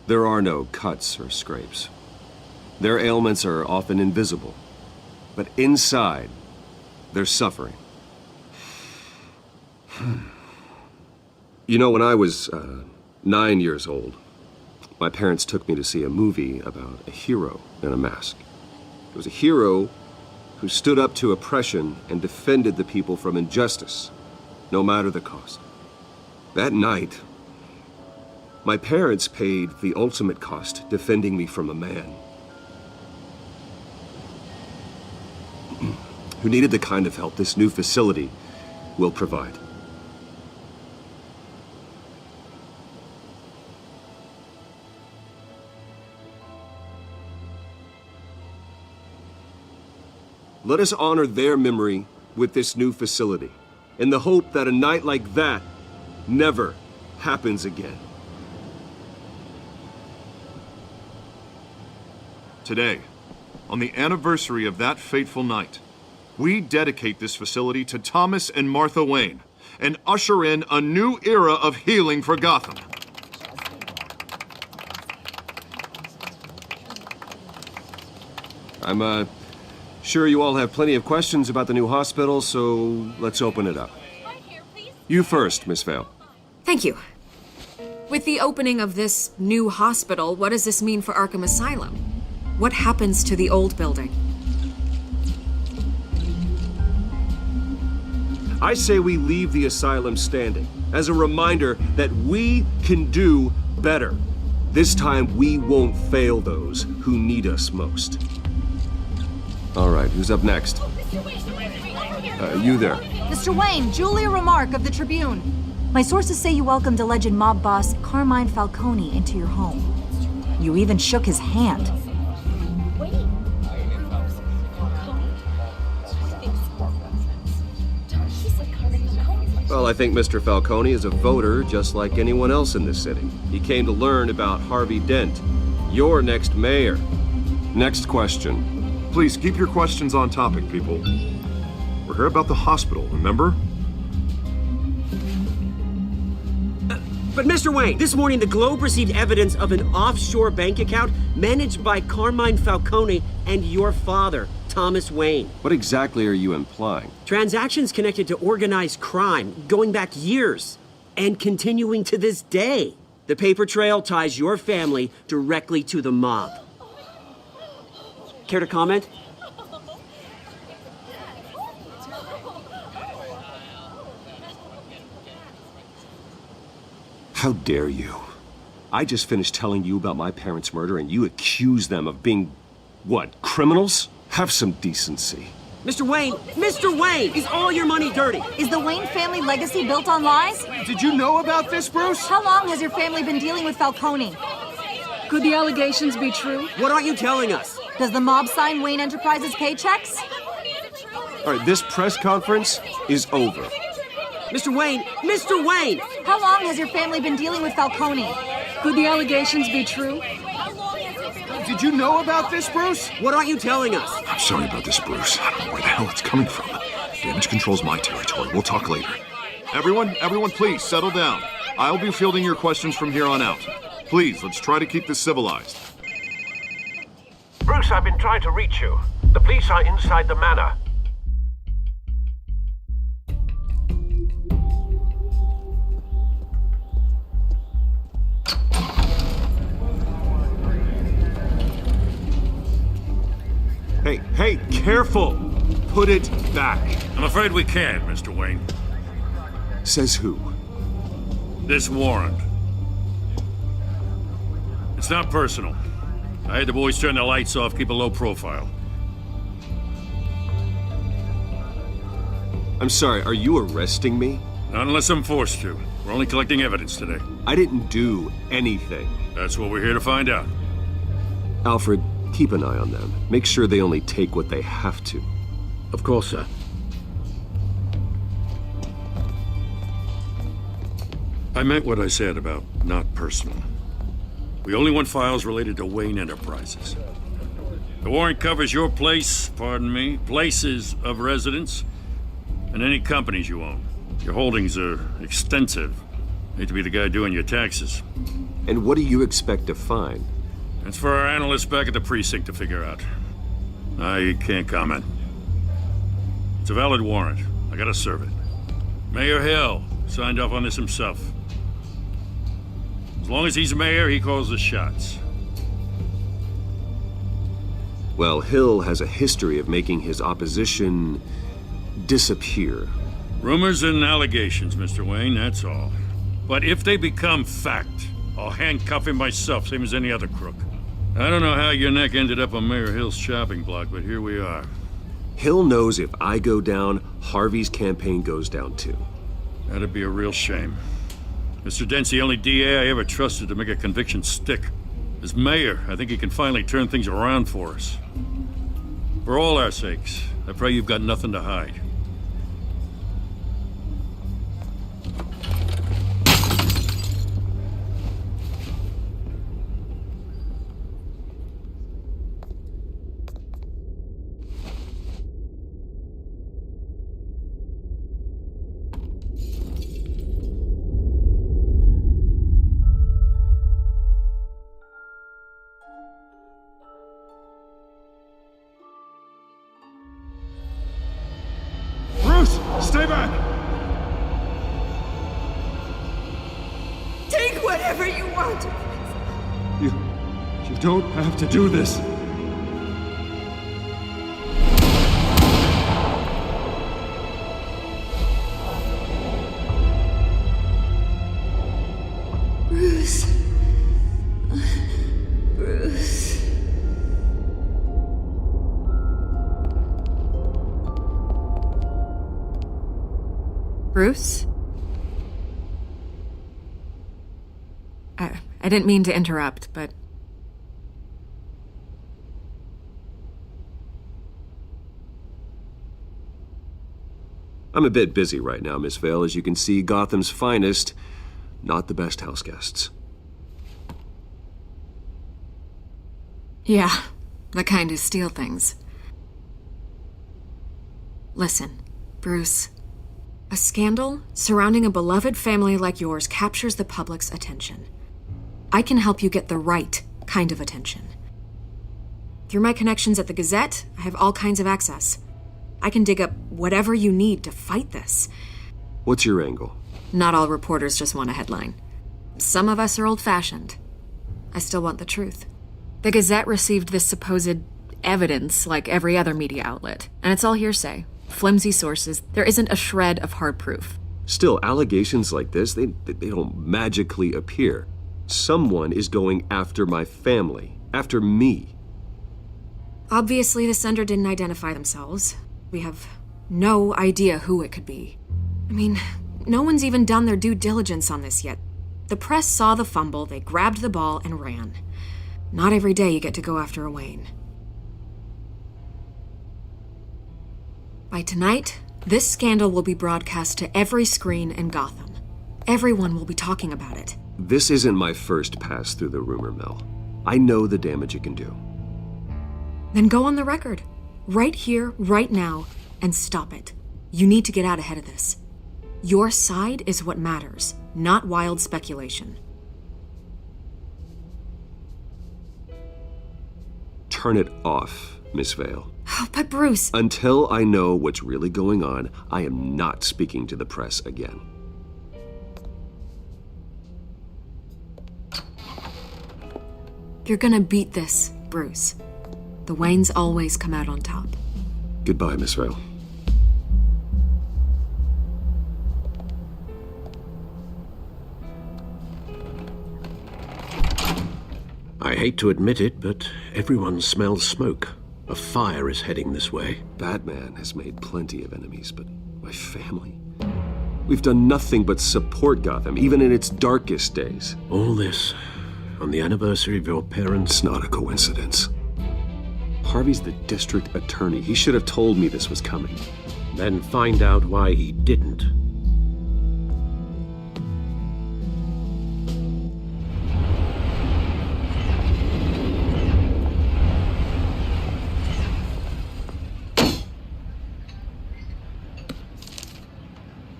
there are no cuts or scrapes. Their ailments are often invisible, but inside, they're suffering. You know, when I was 9 years old, my parents took me to see a movie about a hero in a mask. It was a hero who stood up to oppression and defended the people from injustice, no matter the cost. That night, my parents paid the ultimate cost defending me from a man who needed the kind of help this new facility will provide. Let us honor their memory with this new facility, in the hope that a night like that never happens again. Today, on the anniversary of that fateful night, we dedicate this facility to Thomas and Martha Wayne and usher in a new era of healing for Gotham. I'm sure you all have plenty of questions about the new hospital, so let's open it up. You first, Miss Vale. Thank you. With the opening of this new hospital, what does this mean for Arkham Asylum? What happens to the old building? I say we leave the asylum standing as a reminder that we can do better. This time we won't fail those who need us most. All right, who's up next? You there. Mr. Wayne, Julia Remark of the Tribune. My sources say you welcomed alleged mob boss Carmine Falcone into your home. You even shook his hand. Well, I think Mr. Falcone is a voter just like anyone else in this city. He came to learn about Harvey Dent, your next mayor. Next question. Please keep your questions on topic, people. We're here about the hospital, remember? But Mr. Wayne, this morning the Globe received evidence of an offshore bank account managed by Carmine Falcone and your father, Thomas Wayne. What exactly are you implying? Transactions connected to organized crime, going back years, and continuing to this day. The paper trail ties your family directly to the mob. Care to comment? How dare you? I just finished telling you about my parents' murder and you accuse them of being, what, criminals? Have some decency. Mr. Wayne! Mr. Wayne! Is all your money dirty? Is the Wayne family legacy built on lies? Did you know about this, Bruce? How long has your family been dealing with Falcone? Could the allegations be true? What aren't you telling us? Does the mob sign Wayne Enterprises paychecks? All right, this press conference is over. Mr. Wayne! Mr. Wayne! How long has your family been dealing with Falcone? Could the allegations be true? Did you know about this, Bruce? What aren't you telling us? I'm sorry about this, Bruce. I don't know where the hell it's coming from. Damage control's my territory. We'll talk later. Everyone, please, settle down. I'll be fielding your questions from here on out. Please, let's try to keep this civilized. Bruce, I've been trying to reach you. The police are inside the manor. Hey, careful! Put it back. I'm afraid we can't, Mr. Wayne. Says who? This warrant. It's not personal. I had the boys turn the lights off, keep a low profile. I'm sorry, are you arresting me? Not unless I'm forced to. We're only collecting evidence today. I didn't do anything. That's what we're here to find out. Alfred, keep an eye on them. Make sure they only take what they have to. Of course, sir. I meant what I said about not personal. We only want files related to Wayne Enterprises. The warrant covers your places of residence, and any companies you own. Your holdings are extensive. Hate to be the guy doing your taxes. And what do you expect to find? That's for our analysts back at the precinct to figure out. I can't comment. It's a valid warrant. I gotta serve it. Mayor Hill signed off on this himself. As long as he's mayor, he calls the shots. Well, Hill has a history of making his opposition disappear. Rumors and allegations, Mr. Wayne, that's all. But if they become fact, I'll handcuff him myself, same as any other crook. I don't know how your neck ended up on Mayor Hill's chopping block, but here we are. Hill knows if I go down, Harvey's campaign goes down too. That'd be a real shame. Mr. Dent's the only DA I ever trusted to make a conviction stick. As mayor, I think he can finally turn things around for us. For all our sakes, I pray you've got nothing to hide. Stay back! Take whatever you want. You don't have to do this. Bruce. Bruce. Bruce? I didn't mean to interrupt, but... I'm a bit busy right now, Miss Vale. As you can see, Gotham's finest, not the best house guests. Yeah, the kind who steal things. Listen, Bruce. A scandal surrounding a beloved family like yours captures the public's attention. I can help you get the right kind of attention. Through my connections at the Gazette, I have all kinds of access. I can dig up whatever you need to fight this. What's your angle? Not all reporters just want a headline. Some of us are old-fashioned. I still want the truth. The Gazette received this supposed evidence like every other media outlet, and it's all hearsay. Flimsy sources. There isn't a shred of hard proof. Still, allegations like this, they don't magically appear. Someone is going after my family, after me. Obviously, the sender didn't identify themselves. We have no idea who it could be. I mean, no one's even done their due diligence on this yet. The press saw the fumble, they grabbed the ball and ran. Not every day you get to go after a Wayne. By tonight, this scandal will be broadcast to every screen in Gotham. Everyone will be talking about it. This isn't my first pass through the rumor mill. I know the damage it can do. Then go on the record. Right here, right now, and stop it. You need to get out ahead of this. Your side is what matters, not wild speculation. Turn it off, Miss Vale. Oh, but Bruce... Until I know what's really going on, I am not speaking to the press again. You're gonna beat this, Bruce. The Waynes always come out on top. Goodbye, Miss Vale. I hate to admit it, but everyone smells smoke. A fire is heading this way. Batman has made plenty of enemies, but my family? We've done nothing but support Gotham, even in its darkest days. All this on the anniversary of your parents'... It's not a coincidence. Harvey's the district attorney. He should have told me this was coming. Then find out why he didn't.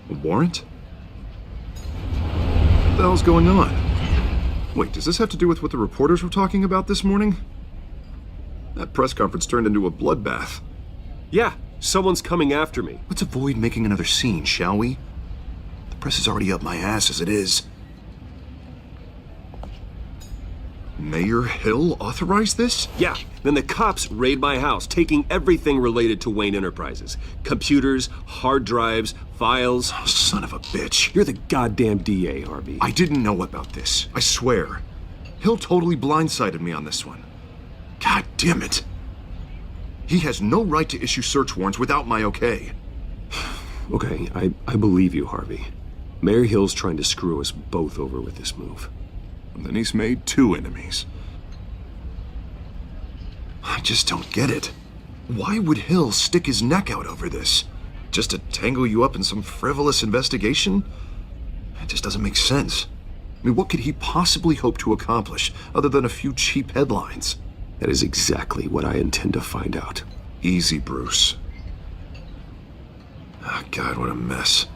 A warrant? What the hell's going on? Wait, does this have to do with what the reporters were talking about this morning? That press conference turned into a bloodbath. Yeah, someone's coming after me. Let's avoid making another scene, shall we? The press is already up my ass as it is. Mayor Hill authorized this? Yeah, then the cops raid my house, taking everything related to Wayne Enterprises. Computers, hard drives, files. Oh, son of a bitch. You're the goddamn DA, Harvey. I didn't know about this. I swear. Hill totally blindsided me on this one. God damn it. He has no right to issue search warrants without my okay. Okay, I believe you, Harvey. Mayor Hill's trying to screw us both over with this move. And then he's made two enemies. I just don't get it. Why would Hill stick his neck out over this? Just to tangle you up in some frivolous investigation? It just doesn't make sense. I mean, what could he possibly hope to accomplish other than a few cheap headlines? That is exactly what I intend to find out. Easy, Bruce. Oh, God, what a mess.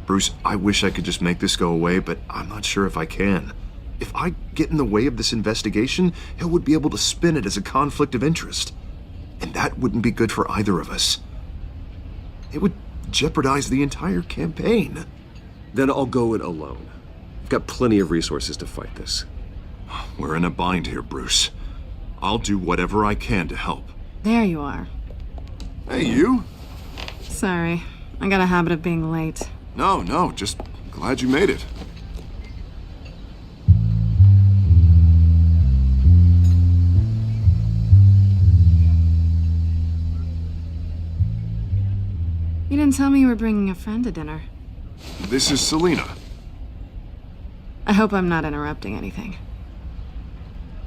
Bruce, I wish I could just make this go away, but I'm not sure if I can. If I get in the way of this investigation, Hill would be able to spin it as a conflict of interest. And that wouldn't be good for either of us. It would jeopardize the entire campaign. Then I'll go it alone. I've got plenty of resources to fight this. We're in a bind here, Bruce. I'll do whatever I can to help. There you are. Hey, you? Sorry. I got a habit of being late. No, just glad you made it. You didn't tell me you were bringing a friend to dinner. This is Selina. I hope I'm not interrupting anything.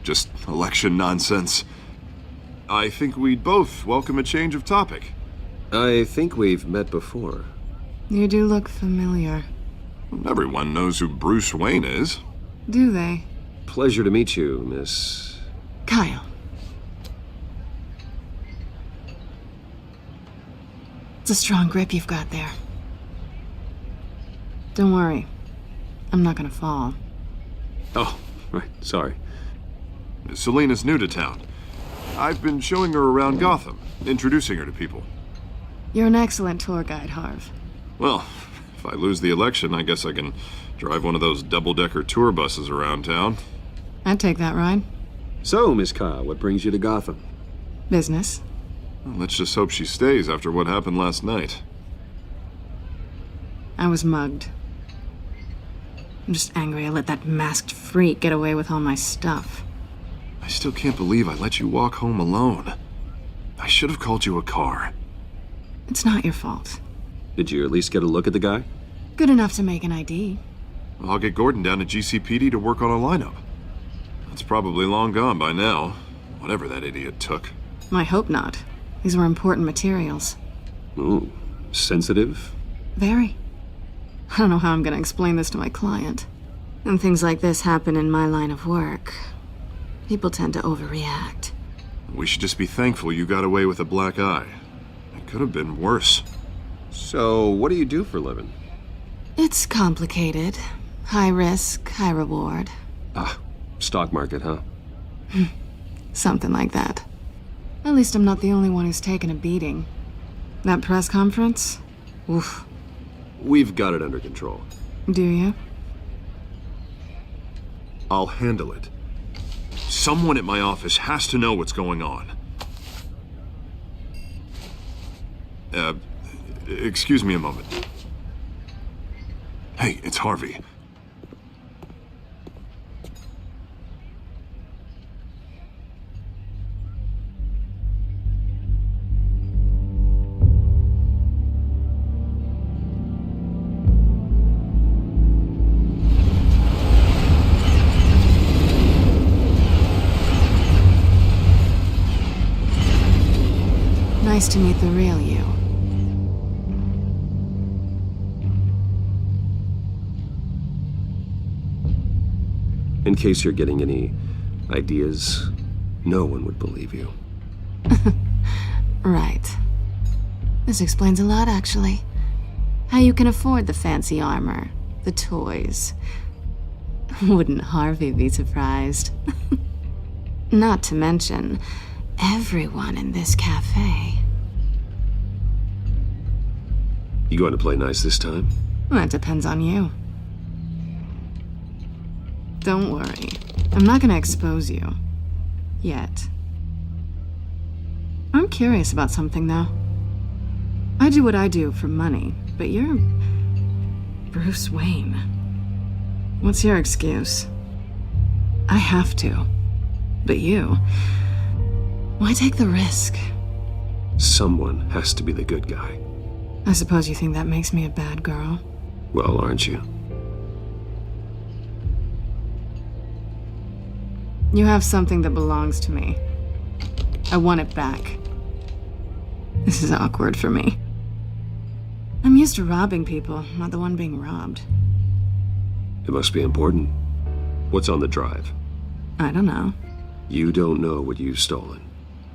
Just election nonsense. I think we'd both welcome a change of topic. I think we've met before. You do look familiar. Everyone knows who Bruce Wayne is. Do they? Pleasure to meet you, Miss... Kyle. It's a strong grip you've got there. Don't worry. I'm not gonna fall. Oh, right, sorry. Selina's new to town. I've been showing her around Gotham, introducing her to people. You're an excellent tour guide, Harv. Well, if I lose the election, I guess I can drive one of those double-decker tour buses around town. I'd take that ride. So, Miss Kyle, what brings you to Gotham? Business. Well, let's just hope she stays after what happened last night. I was mugged. I'm just angry I let that masked freak get away with all my stuff. I still can't believe I let you walk home alone. I should have called you a car. It's not your fault. Did you at least get a look at the guy? Good enough to make an ID. I'll get Gordon down to GCPD to work on a lineup. That's probably long gone by now, whatever that idiot took. I hope not. These were important materials. Ooh, sensitive? Very. I don't know how I'm gonna explain this to my client. When things like this happen in my line of work, people tend to overreact. We should just be thankful you got away with a black eye. It could have been worse. So, what do you do for a living? It's complicated. High risk, high reward. Ah, stock market, huh? Something like that. At least I'm not the only one who's taken a beating. That press conference? Oof. We've got it under control. Do you? I'll handle it. Someone at my office has to know what's going on. Excuse me a moment. Hey, it's Harvey. Nice to meet the real you. In case you're getting any ideas, no one would believe you. Right. This explains a lot, actually. How you can afford the fancy armor, the toys. Wouldn't Harvey be surprised? Not to mention, everyone in this cafe. You going to play nice this time? That depends on you. Don't worry. I'm not gonna expose you. Yet. I'm curious about something, though. I do what I do for money, but you're Bruce Wayne. What's your excuse? I have to. But you... why take the risk? Someone has to be the good guy. I suppose you think that makes me a bad girl? Well, aren't you? You have something that belongs to me. I want it back. This is awkward for me. I'm used to robbing people, not the one being robbed. It must be important. What's on the drive? I don't know. You don't know what you've stolen.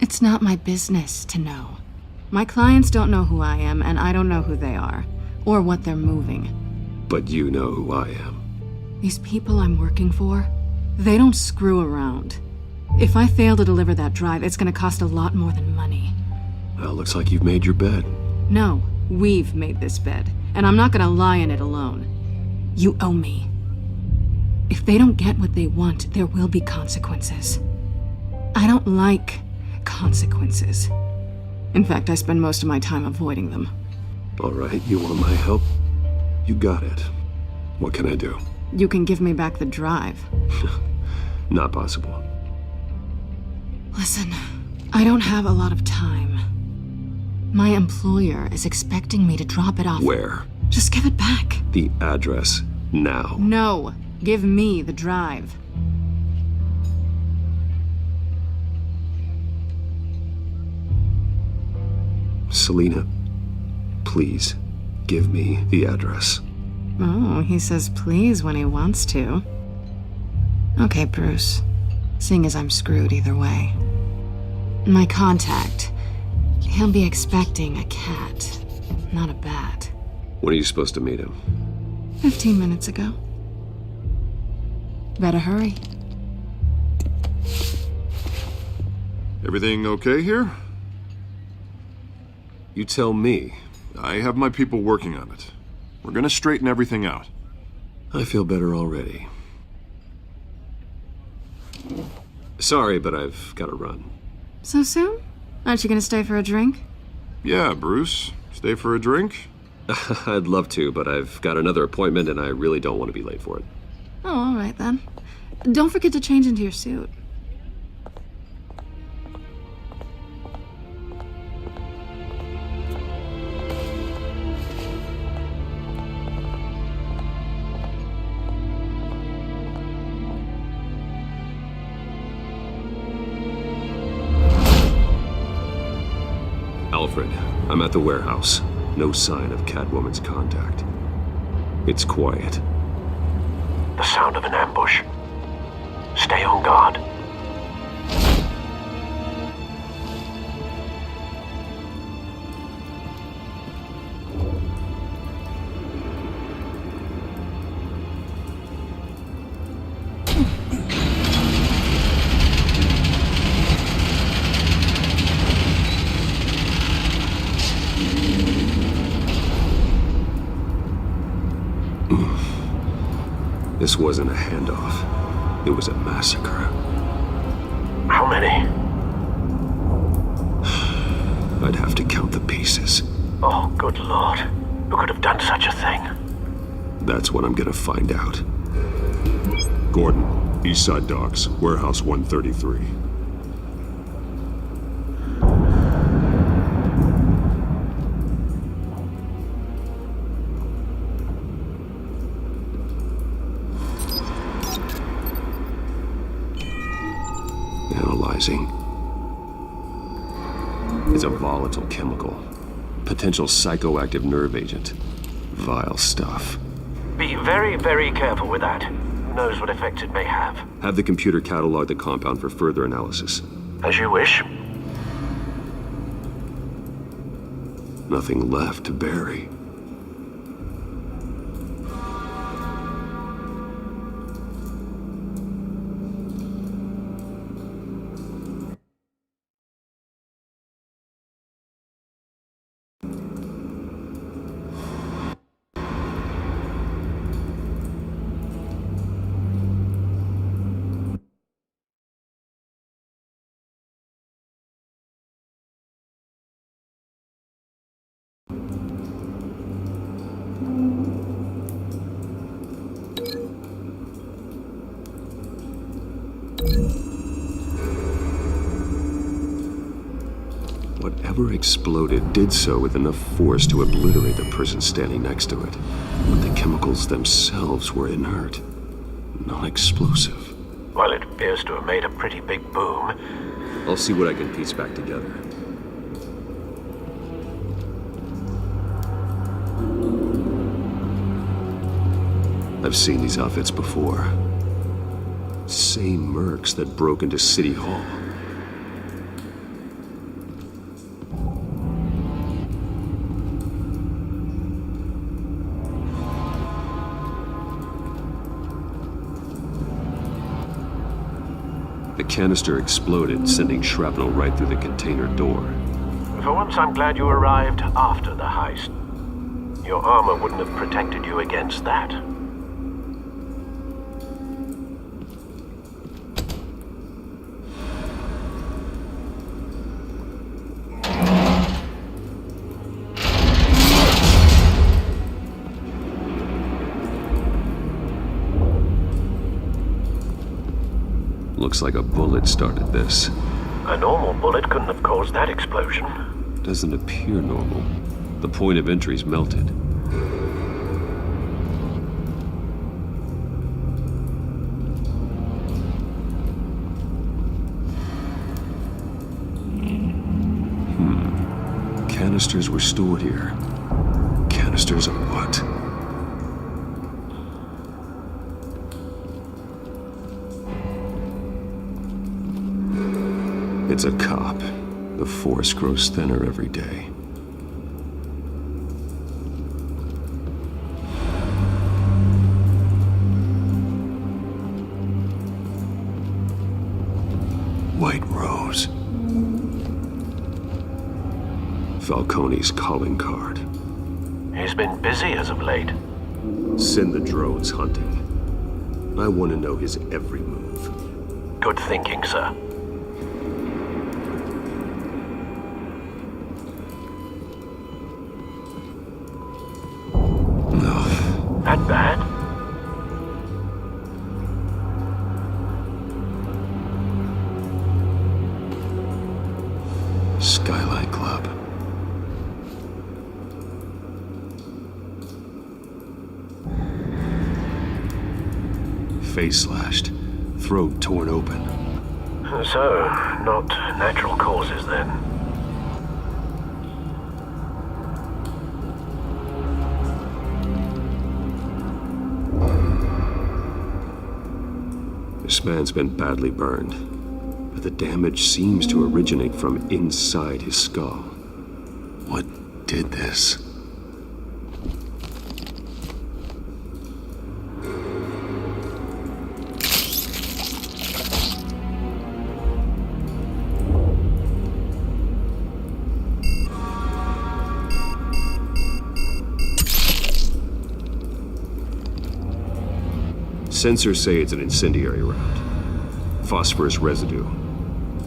It's not my business to know. My clients don't know who I am, and I don't know who they are, or what they're moving. But you know who I am. These people I'm working for, they don't screw around. If I fail to deliver that drive, it's gonna cost a lot more than money. Well, looks like you've made your bed. No, we've made this bed, and I'm not gonna lie in it alone. You owe me. If they don't get what they want, there will be consequences. I don't like consequences. In fact, I spend most of my time avoiding them. All right, you want my help? You got it. What can I do? You can give me back the drive. Not possible. Listen, I don't have a lot of time. My employer is expecting me to drop it off. Where? Just give it back. The address, now. No, give me the drive. Selina, please, give me the address. Oh, he says please when he wants to. Okay, Bruce. Seeing as I'm screwed either way. My contact, he'll be expecting a cat, not a bat. When are you supposed to meet him? 15 minutes ago. Better hurry. Everything okay here? You tell me. I have my people working on it. We're gonna straighten everything out. I feel better already. Sorry, but I've got to run. So soon? Aren't you gonna stay for a drink? Yeah, Bruce. Stay for a drink? I'd love to, but I've got another appointment and I really don't want to be late for it. Oh, all right then. Don't forget to change into your suit. Alfred, I'm at the warehouse. No sign of Catwoman's contact. It's quiet. The sound of an ambush. Stay on guard. This wasn't a handoff. It was a massacre. How many? I'd have to count the pieces. Oh, good lord. Who could have done such a thing? That's what I'm gonna find out. Gordon, Eastside Docks, Warehouse 133. Analyzing. It's a volatile chemical. Potential psychoactive nerve agent. Vile stuff. Be very, very careful with that. Who knows what effect it may have. Have the computer catalog the compound for further analysis. As you wish. Nothing left to bury. Whatever exploded did so with enough force to obliterate the person standing next to it. But the chemicals themselves were inert, non-explosive. Well, it appears to have made a pretty big boom. I'll see what I can piece back together. I've seen these outfits before. Same mercs that broke into City Hall. The canister exploded, sending shrapnel right through the container door. For once, I'm glad you arrived after the heist. Your armor wouldn't have protected you against that. Looks like a bullet started this. A normal bullet couldn't have caused that explosion. Doesn't appear normal. The point of entry's melted. Canisters were stored here. Canisters of what? It's a cop. The force grows thinner every day. White Rose. Falcone's calling card. He's been busy as of late. Send the drones hunting. I want to know his every move. Good thinking, sir. Skylight Club. Face slashed, throat torn open. So, not natural causes then. This man's been badly burned, but the damage seems to originate from inside his skull. What did this? Sensors say it's an incendiary round. Phosphorus residue.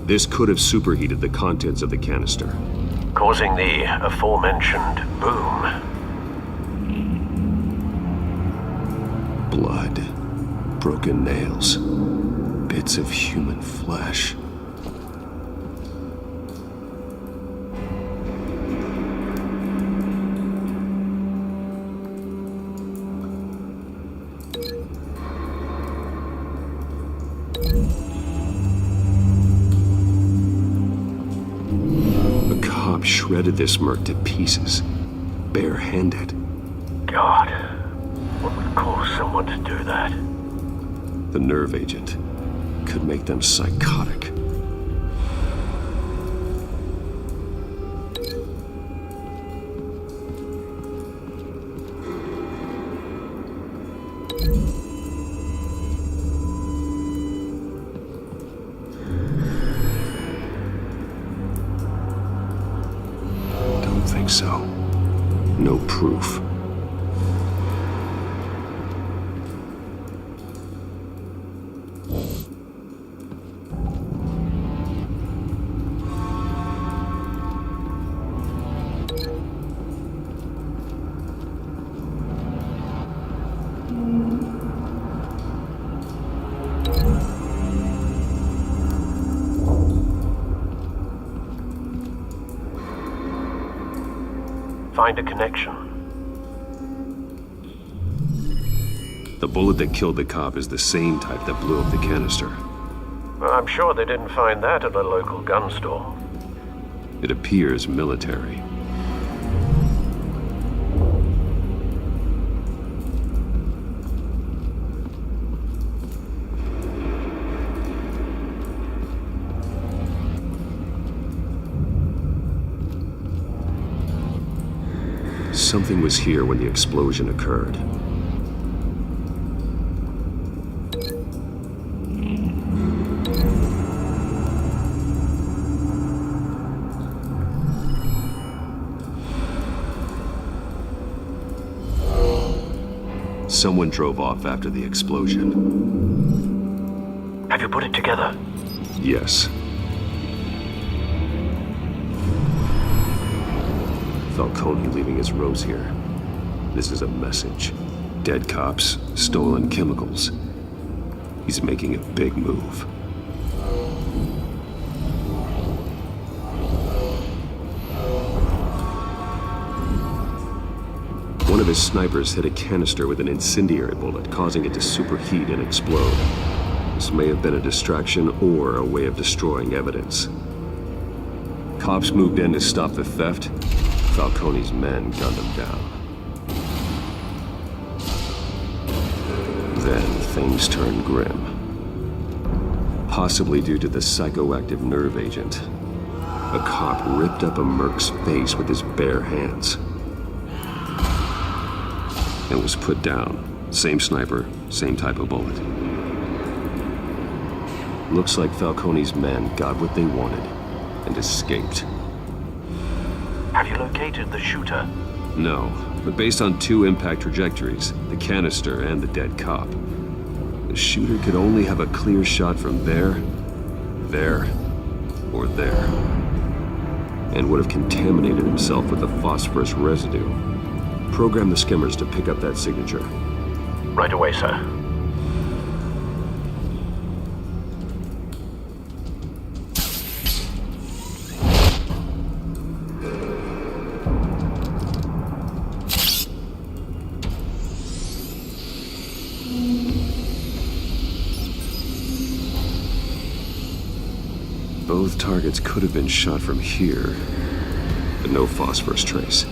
This could have superheated the contents of the canister, causing the aforementioned boom. Blood. Broken nails. Bits of human flesh. Shredded this merc to pieces, bare-handed. God, what would cause someone to do that? The nerve agent could make them psychotic. So, no proof. Find a connection. The bullet that killed the cop is the same type that blew up the canister. Well, I'm sure they didn't find that at a local gun store. It appears military. Something was here when the explosion occurred. Someone drove off after the explosion. Have you put it together? Yes. Falcone leaving his rose here. This is a message. Dead cops, stolen chemicals. He's making a big move. One of his snipers hit a canister with an incendiary bullet, causing it to superheat and explode. This may have been a distraction or a way of destroying evidence. Cops moved in to stop the theft. Falcone's men gunned him down. Then things turned grim. Possibly due to the psychoactive nerve agent. A cop ripped up a merc's face with his bare hands. And was put down. Same sniper, same type of bullet. Looks like Falcone's men got what they wanted and escaped. Have you located the shooter? No, but based on two impact trajectories, the canister and the dead cop, the shooter could only have a clear shot from there, or there, and would have contaminated himself with the phosphorus residue. Program the skimmers to pick up that signature. Right away, sir. Both targets could have been shot from here, but no phosphorus trace.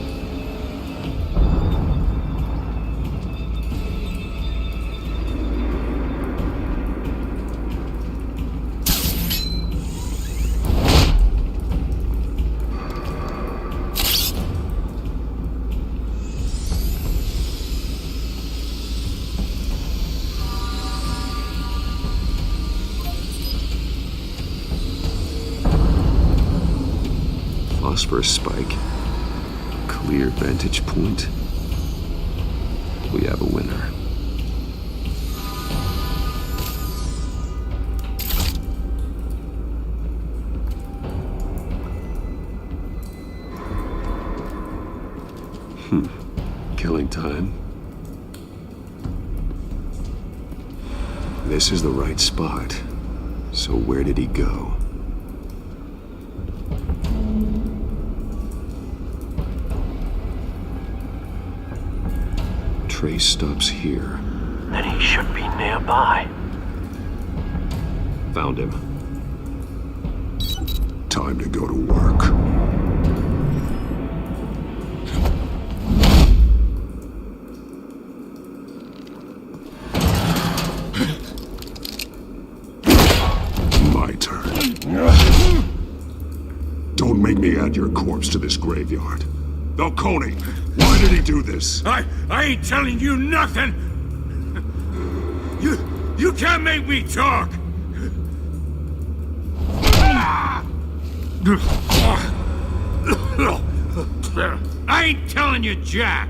Phosphorus spike. Clear vantage point. We have a winner. Killing time. This is the right spot. So where did he go? Trace stops here. Then he should be nearby. Found him. Time to go to work. My turn. Don't make me add your corpse to this graveyard. Falcone, why did he do this? I ain't telling you nothing! You can't make me talk! I ain't telling you jack!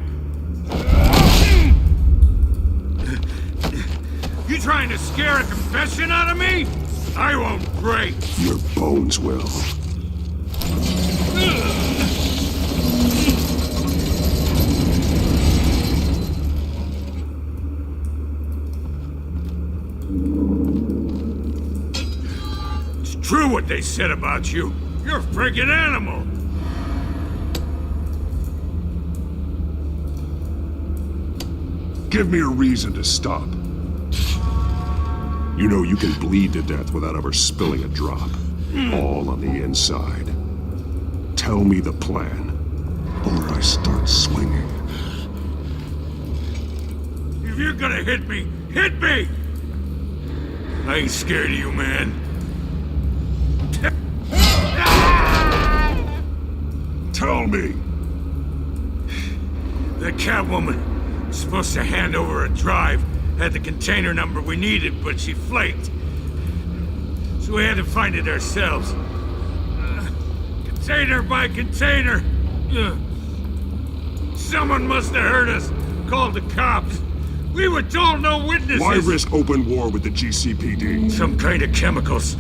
You trying to scare a confession out of me? I won't break! Your bones will. It's true what they said about you. You're a freaking animal! Give me a reason to stop. You know you can bleed to death without ever spilling a drop. All on the inside. Tell me the plan, or I start swinging. If you're gonna hit me, hit me! I ain't scared of you, man. Tell me! The Catwoman was supposed to hand over a drive, had the container number we needed, but she flaked. So we had to find it ourselves. Container by container. Someone must have heard us, called the cops. We were told no witnesses. Why risk open war with the GCPD? Some kind of chemicals.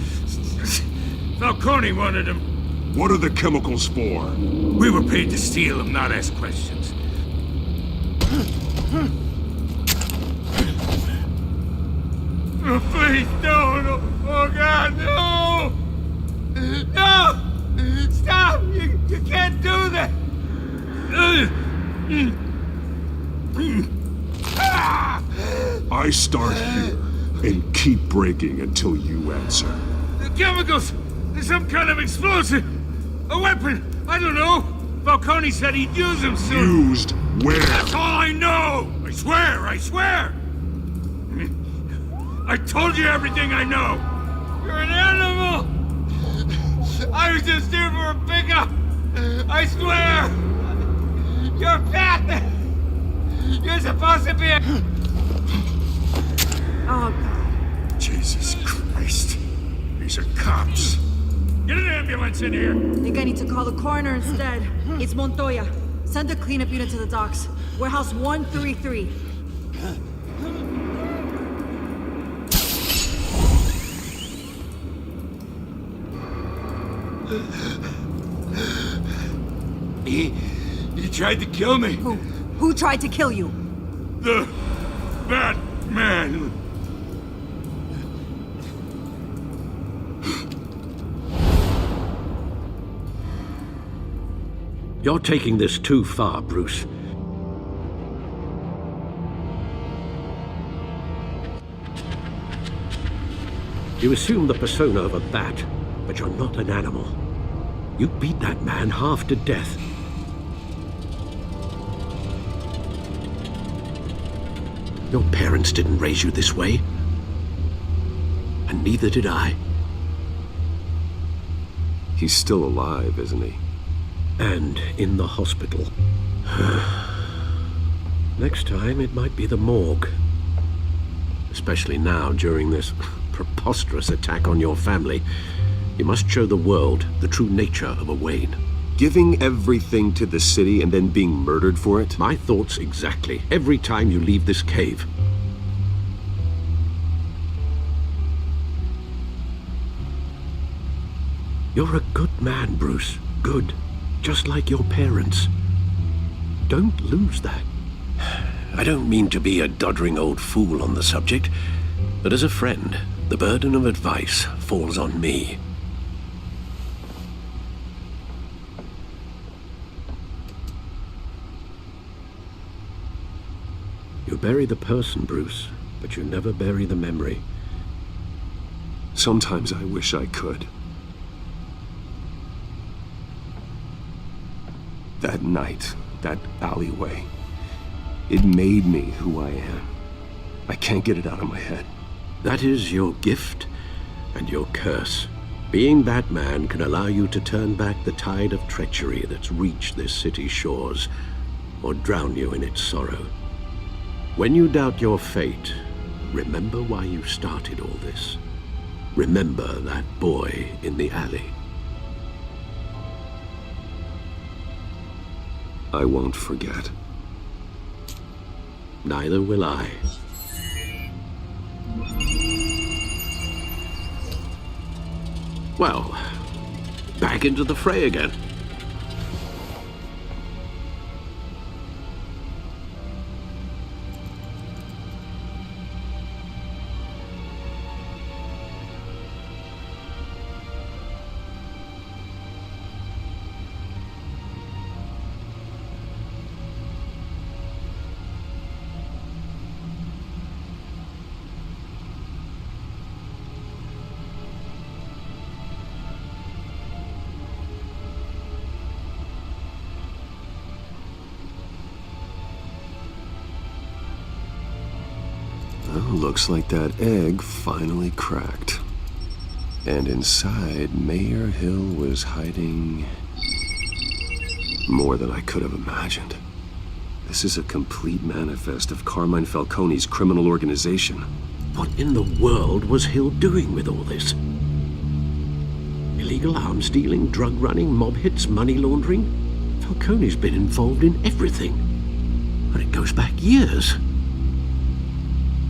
Falcone wanted them. What are the chemicals for? We were paid to steal them, not ask questions. Oh, please, no. Oh, God, no! No! Stop! You can't do that! I start here and keep breaking until you answer. The chemicals! There's some kind of explosive! A weapon! I don't know! Falcone said he'd use them soon! Used where? That's all I know! I swear! I told you everything I know! You're an animal! I was just here for a pickup! I swear! You're fat! You're supposed to be a... Oh, God. Jesus Christ. These are cops. Get an ambulance in here! Think I need to call the coroner instead. It's Montoya. Send a cleanup unit to the docks. Warehouse 133. He tried to kill me. Who tried to kill you? The Batman. You're taking this too far, Bruce. You assume the persona of a bat, but but you're not an animal. You beat that man half to death. Your parents didn't raise you this way. And neither did I. He's still alive, isn't he? And in the hospital. Next time, it might be the morgue. Especially now, during this preposterous attack on your family. You must show the world the true nature of a Wayne. Giving everything to the city and then being murdered for it? My thoughts exactly. Every time you leave this cave. You're a good man, Bruce. Good. Just like your parents. Don't lose that. I don't mean to be a doddering old fool on the subject, but as a friend, the burden of advice falls on me. You bury the person, Bruce, but you never bury the memory. Sometimes I wish I could. That night, that alleyway, it made me who I am. I can't get it out of my head. That is your gift and your curse. Being that man can allow you to turn back the tide of treachery that's reached this city's shores, or drown you in its sorrow. When you doubt your fate, remember why you started all this. Remember that boy in the alley. I won't forget. Neither will I. Well, back into the fray again. Looks like that egg finally cracked. And inside, Mayor Hill was hiding more than I could have imagined. This is a complete manifest of Carmine Falcone's criminal organization. What in the world was Hill doing with all this? Illegal arms dealing, drug running, mob hits, money laundering? Falcone's been involved in everything. And it goes back years.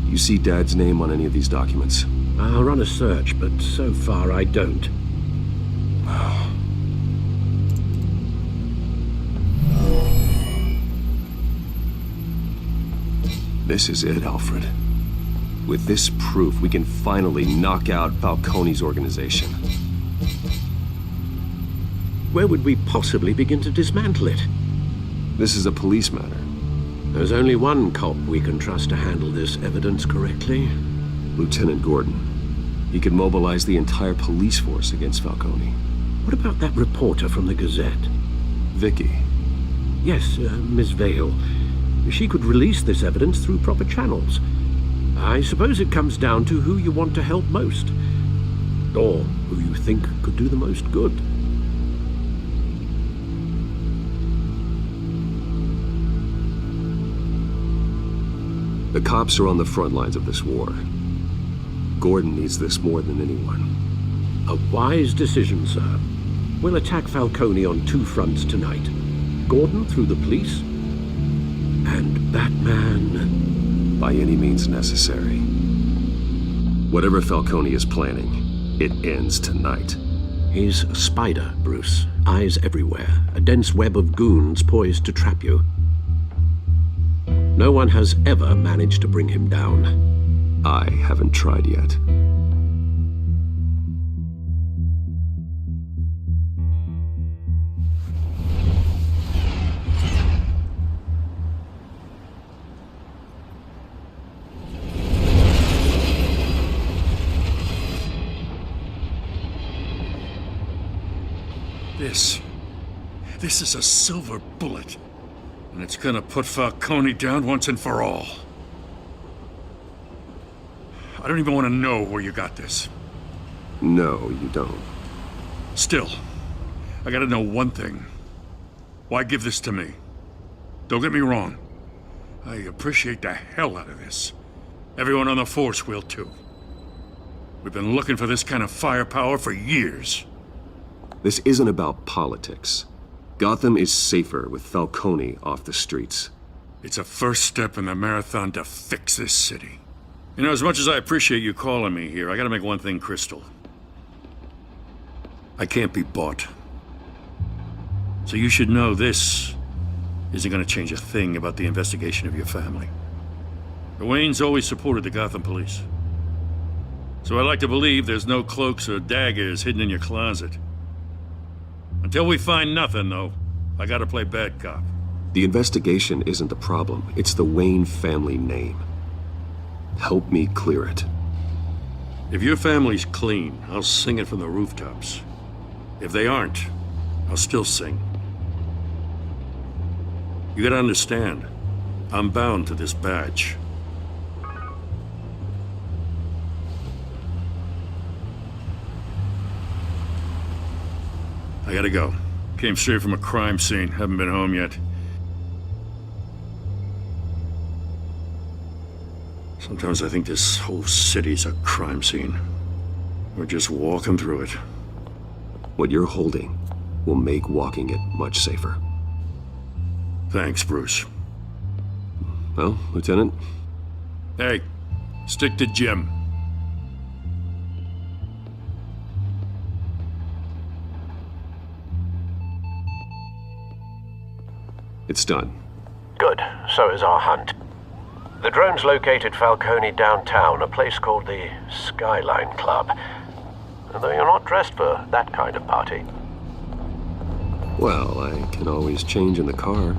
You see Dad's name on any of these documents? I'll run a search, but so far I don't. This is it, Alfred. With this proof, we can finally knock out Falcone's organization. Where would we possibly begin to dismantle it? This is a police matter. There's only one cop we can trust to handle this evidence correctly. Lieutenant Gordon. He could mobilize the entire police force against Falcone. What about that reporter from the Gazette? Vicky. Yes, Miss Vale. She could release this evidence through proper channels. I suppose it comes down to who you want to help most. Or who you think could do the most good. The cops are on the front lines of this war. Gordon needs this more than anyone. A wise decision, sir. We'll attack Falcone on two fronts tonight. Gordon through the police, and Batman... by any means necessary. Whatever Falcone is planning, it ends tonight. He's a spider, Bruce. Eyes everywhere. A dense web of goons poised to trap you. No one has ever managed to bring him down. I haven't tried yet. This is a silver bullet. And it's gonna put Falcone down once and for all. I don't even want to know where you got this. No, you don't. Still, I gotta know one thing. Why give this to me? Don't get me wrong. I appreciate the hell out of this. Everyone on the force will too. We've been looking for this kind of firepower for years. This isn't about politics. Gotham is safer with Falcone off the streets. It's a first step in the marathon to fix this city. You know, as much as I appreciate you calling me here, I gotta make one thing crystal. I can't be bought. So you should know this isn't gonna change a thing about the investigation of your family. The Waynes always supported the Gotham police. So I like to believe there's no cloaks or daggers hidden in your closet. Until we find nothing, though, I gotta play bad cop. The investigation isn't the problem. It's the Wayne family name. Help me clear it. If your family's clean, I'll sing it from the rooftops. If they aren't, I'll still sing. You gotta understand, I'm bound to this badge. I gotta go. Came straight from a crime scene. Haven't been home yet. Sometimes I think this whole city's a crime scene. We're just walking through it. What you're holding will make walking it much safer. Thanks, Bruce. Well, Lieutenant? Hey, stick to Jim. It's done. Good. So is our hunt. The drones located Falcone downtown, a place called the Skyline Club. Though you're not dressed for that kind of party. Well, I can always change in the car.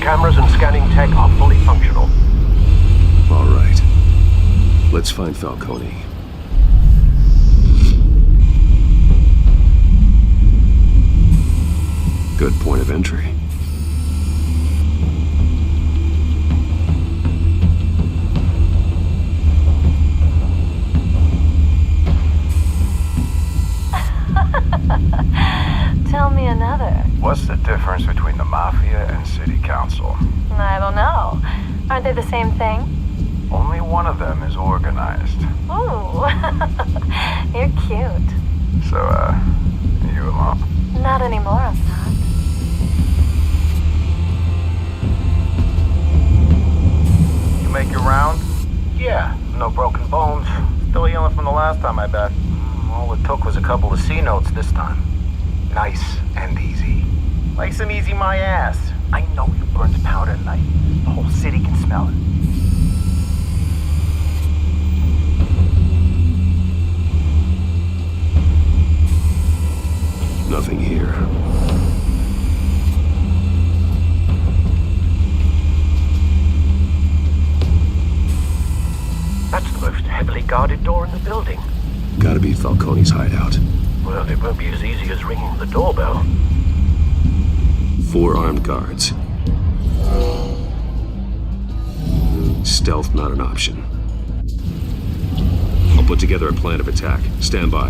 Cameras and scanning tech are fully functional. All right. Let's find Falcone. Good point of entry. Tell me another. What's the difference between the Mafia and City Council? I don't know. Aren't they the same thing? Only one of them is organized. Ooh. You're cute. So, you a mom? Not anymore, I'm not. You make your round? Yeah, no broken bones. Still healing from the last time, I bet. All it took was a couple of C notes this time. Nice and easy. Nice and easy my ass. I know you burned powder at night. The whole city can smell it. Nothing here. That's the most heavily guarded door in the building. Gotta be Falcone's hideout. Well, it won't be as easy as ringing the doorbell. 4 armed guards. Stealth not an option. I'll put together a plan of attack. Stand by.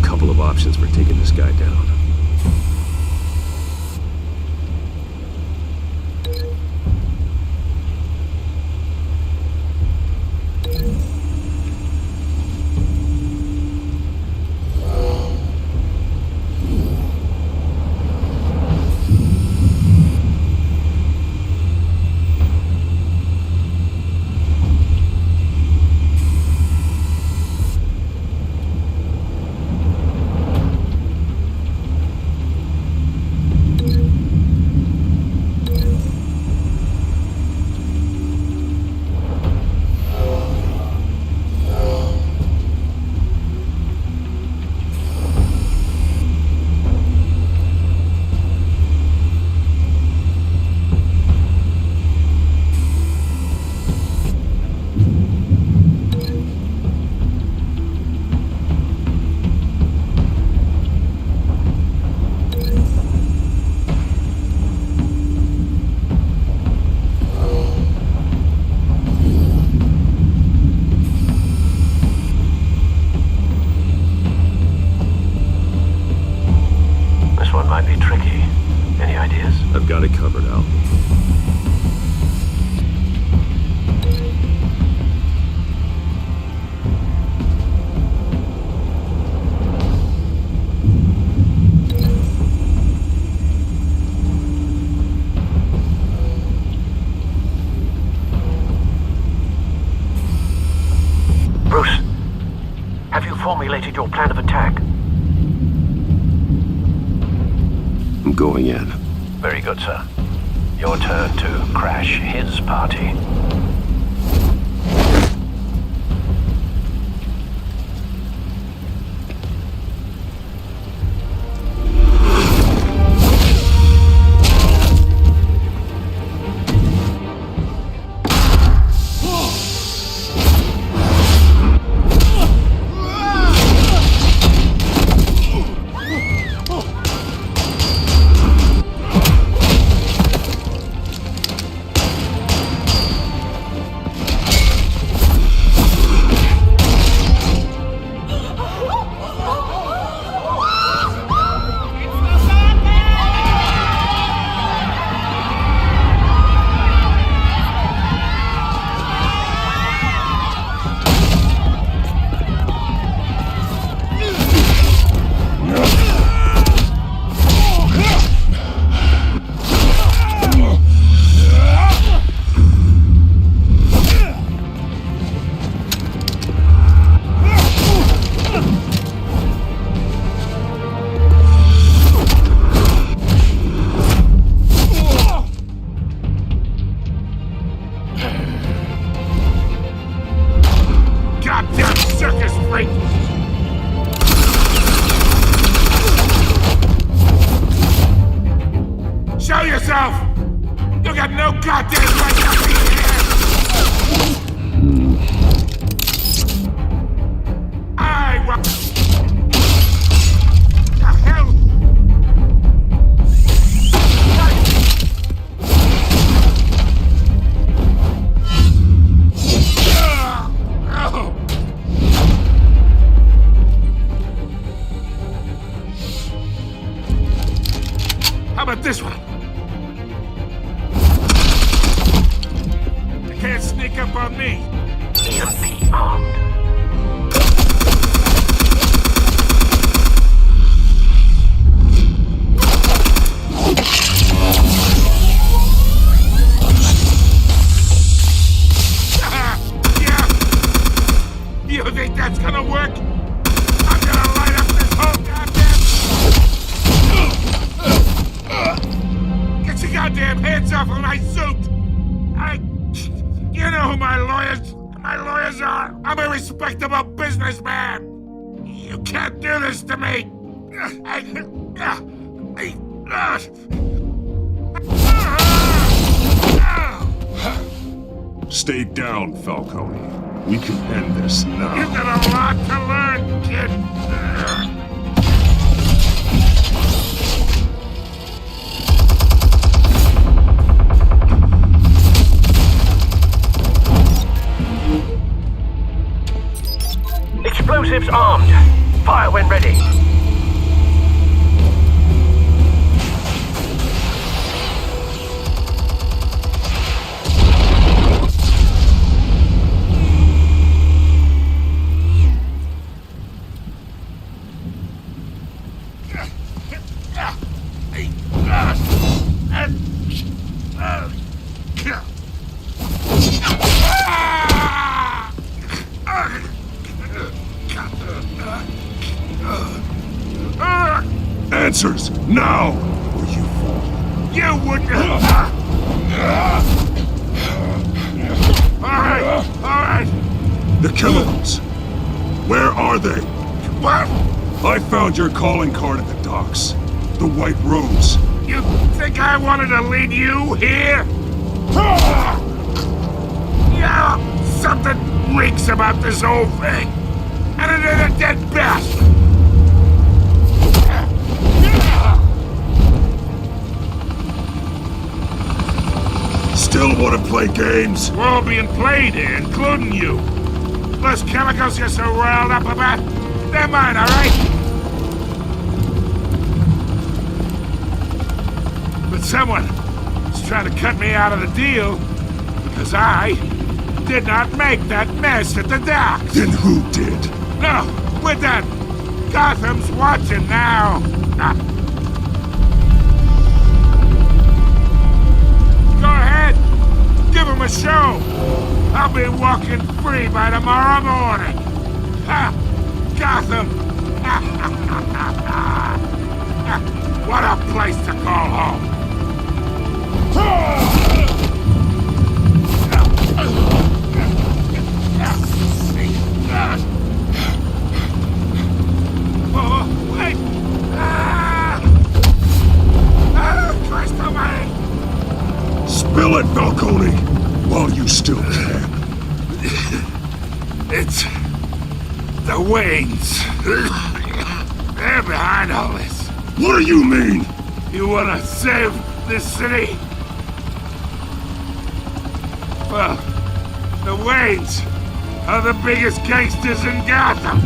Couple of options for taking this guy down. now. Bruce, have you formulated your plan of attack? I'm going in. Very good, sir. Your turn to crash his party. Show yourself! You got no goddamn right to be here! I want... The hell? How about this one? You can't sneak up on me. EMP armed. Yeah. You think that's gonna work? I'm gonna light up this whole goddamn... Get your goddamn hands off of my suit! You know who my lawyers are! I'm a respectable businessman! You can't do this to me! Stay down, Falcone. We can end this now. You've got a lot to learn, kid! Explosives armed. Fire when ready. Answers, now! Or you fall. You wouldn't... Alright! The chemicals! Where are they? What? I found your calling card at the docks. The White Rose. You think I wanted to lead you here? Yeah, something reeks about this whole thing. And it is a dead bastard. Still want to play games? We're all being played here, including you. Those chemicals you're so riled up about, they're mine, all right? But someone's try to cut me out of the deal because I did not make that mess at the docks. Then who did? No, we're done. Gotham's watching now. Go ahead. Give him a show. I'll be walking free by tomorrow morning. Ha! Gotham. What a place to call home. Oh, wait! Christ almighty! Spill it, Falcone, while you still can. It's the Waynes. They're behind all this. What do you mean? You want to save this city? Well, the Waynes are the biggest gangsters in Gotham.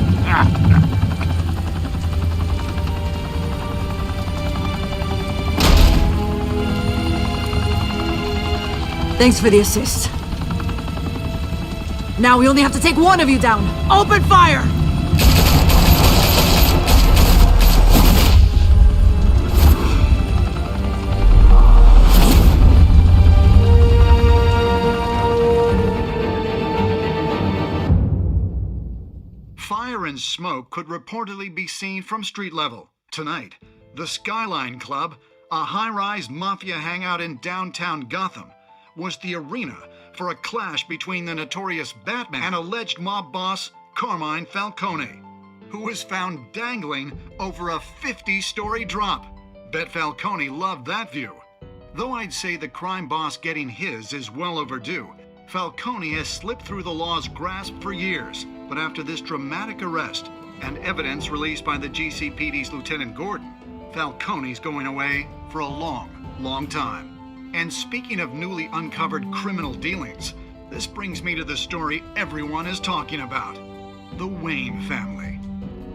Thanks for the assist. Now we only have to take one of you down. Open fire! Fire and smoke could reportedly be seen from street level. Tonight, the Skyline Club, a high-rise mafia hangout in downtown Gotham, was the arena for a clash between the notorious Batman and alleged mob boss Carmine Falcone, who was found dangling over a 50-story drop. Bet Falcone loved that view. Though I'd say the crime boss getting his is well overdue, Falcone has slipped through the law's grasp for years. But after this dramatic arrest and evidence released by the GCPD's Lieutenant Gordon, Falcone's going away for a long, long time. And speaking of newly uncovered criminal dealings, this brings me to the story everyone is talking about. The Wayne family.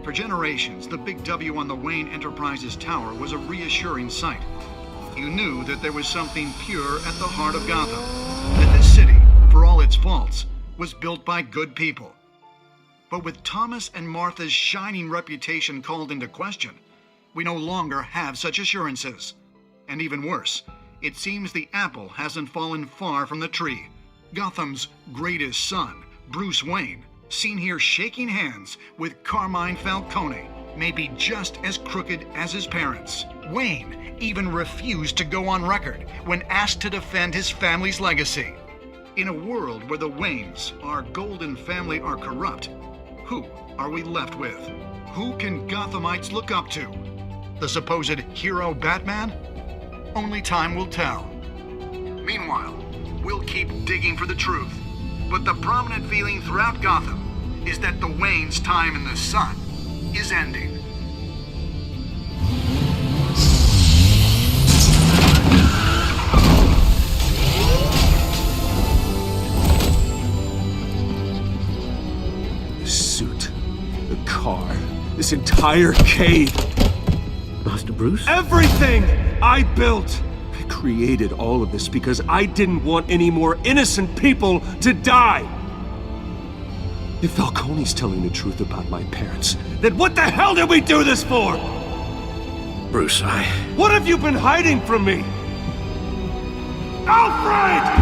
For generations, the big W on the Wayne Enterprises Tower was a reassuring sight. You knew that there was something pure at the heart of Gotham. That this city, for all its faults, was built by good people. But with Thomas and Martha's shining reputation called into question, we no longer have such assurances. And even worse, it seems the apple hasn't fallen far from the tree. Gotham's greatest son, Bruce Wayne, seen here shaking hands with Carmine Falcone, may be just as crooked as his parents. Wayne even refused to go on record when asked to defend his family's legacy. In a world where the Waynes, our golden family, are corrupt, who are we left with? Who can Gothamites look up to? The supposed hero Batman? Only time will tell. Meanwhile, we'll keep digging for the truth. But the prominent feeling throughout Gotham is that the Waynes' time in the sun is ending. The suit, the car, this entire cave. Master Bruce? Everything I built! I created all of this because I didn't want any more innocent people to die! If Falcone's telling the truth about my parents, then what the hell did we do this for? Bruce, What have you been hiding from me? Alfred!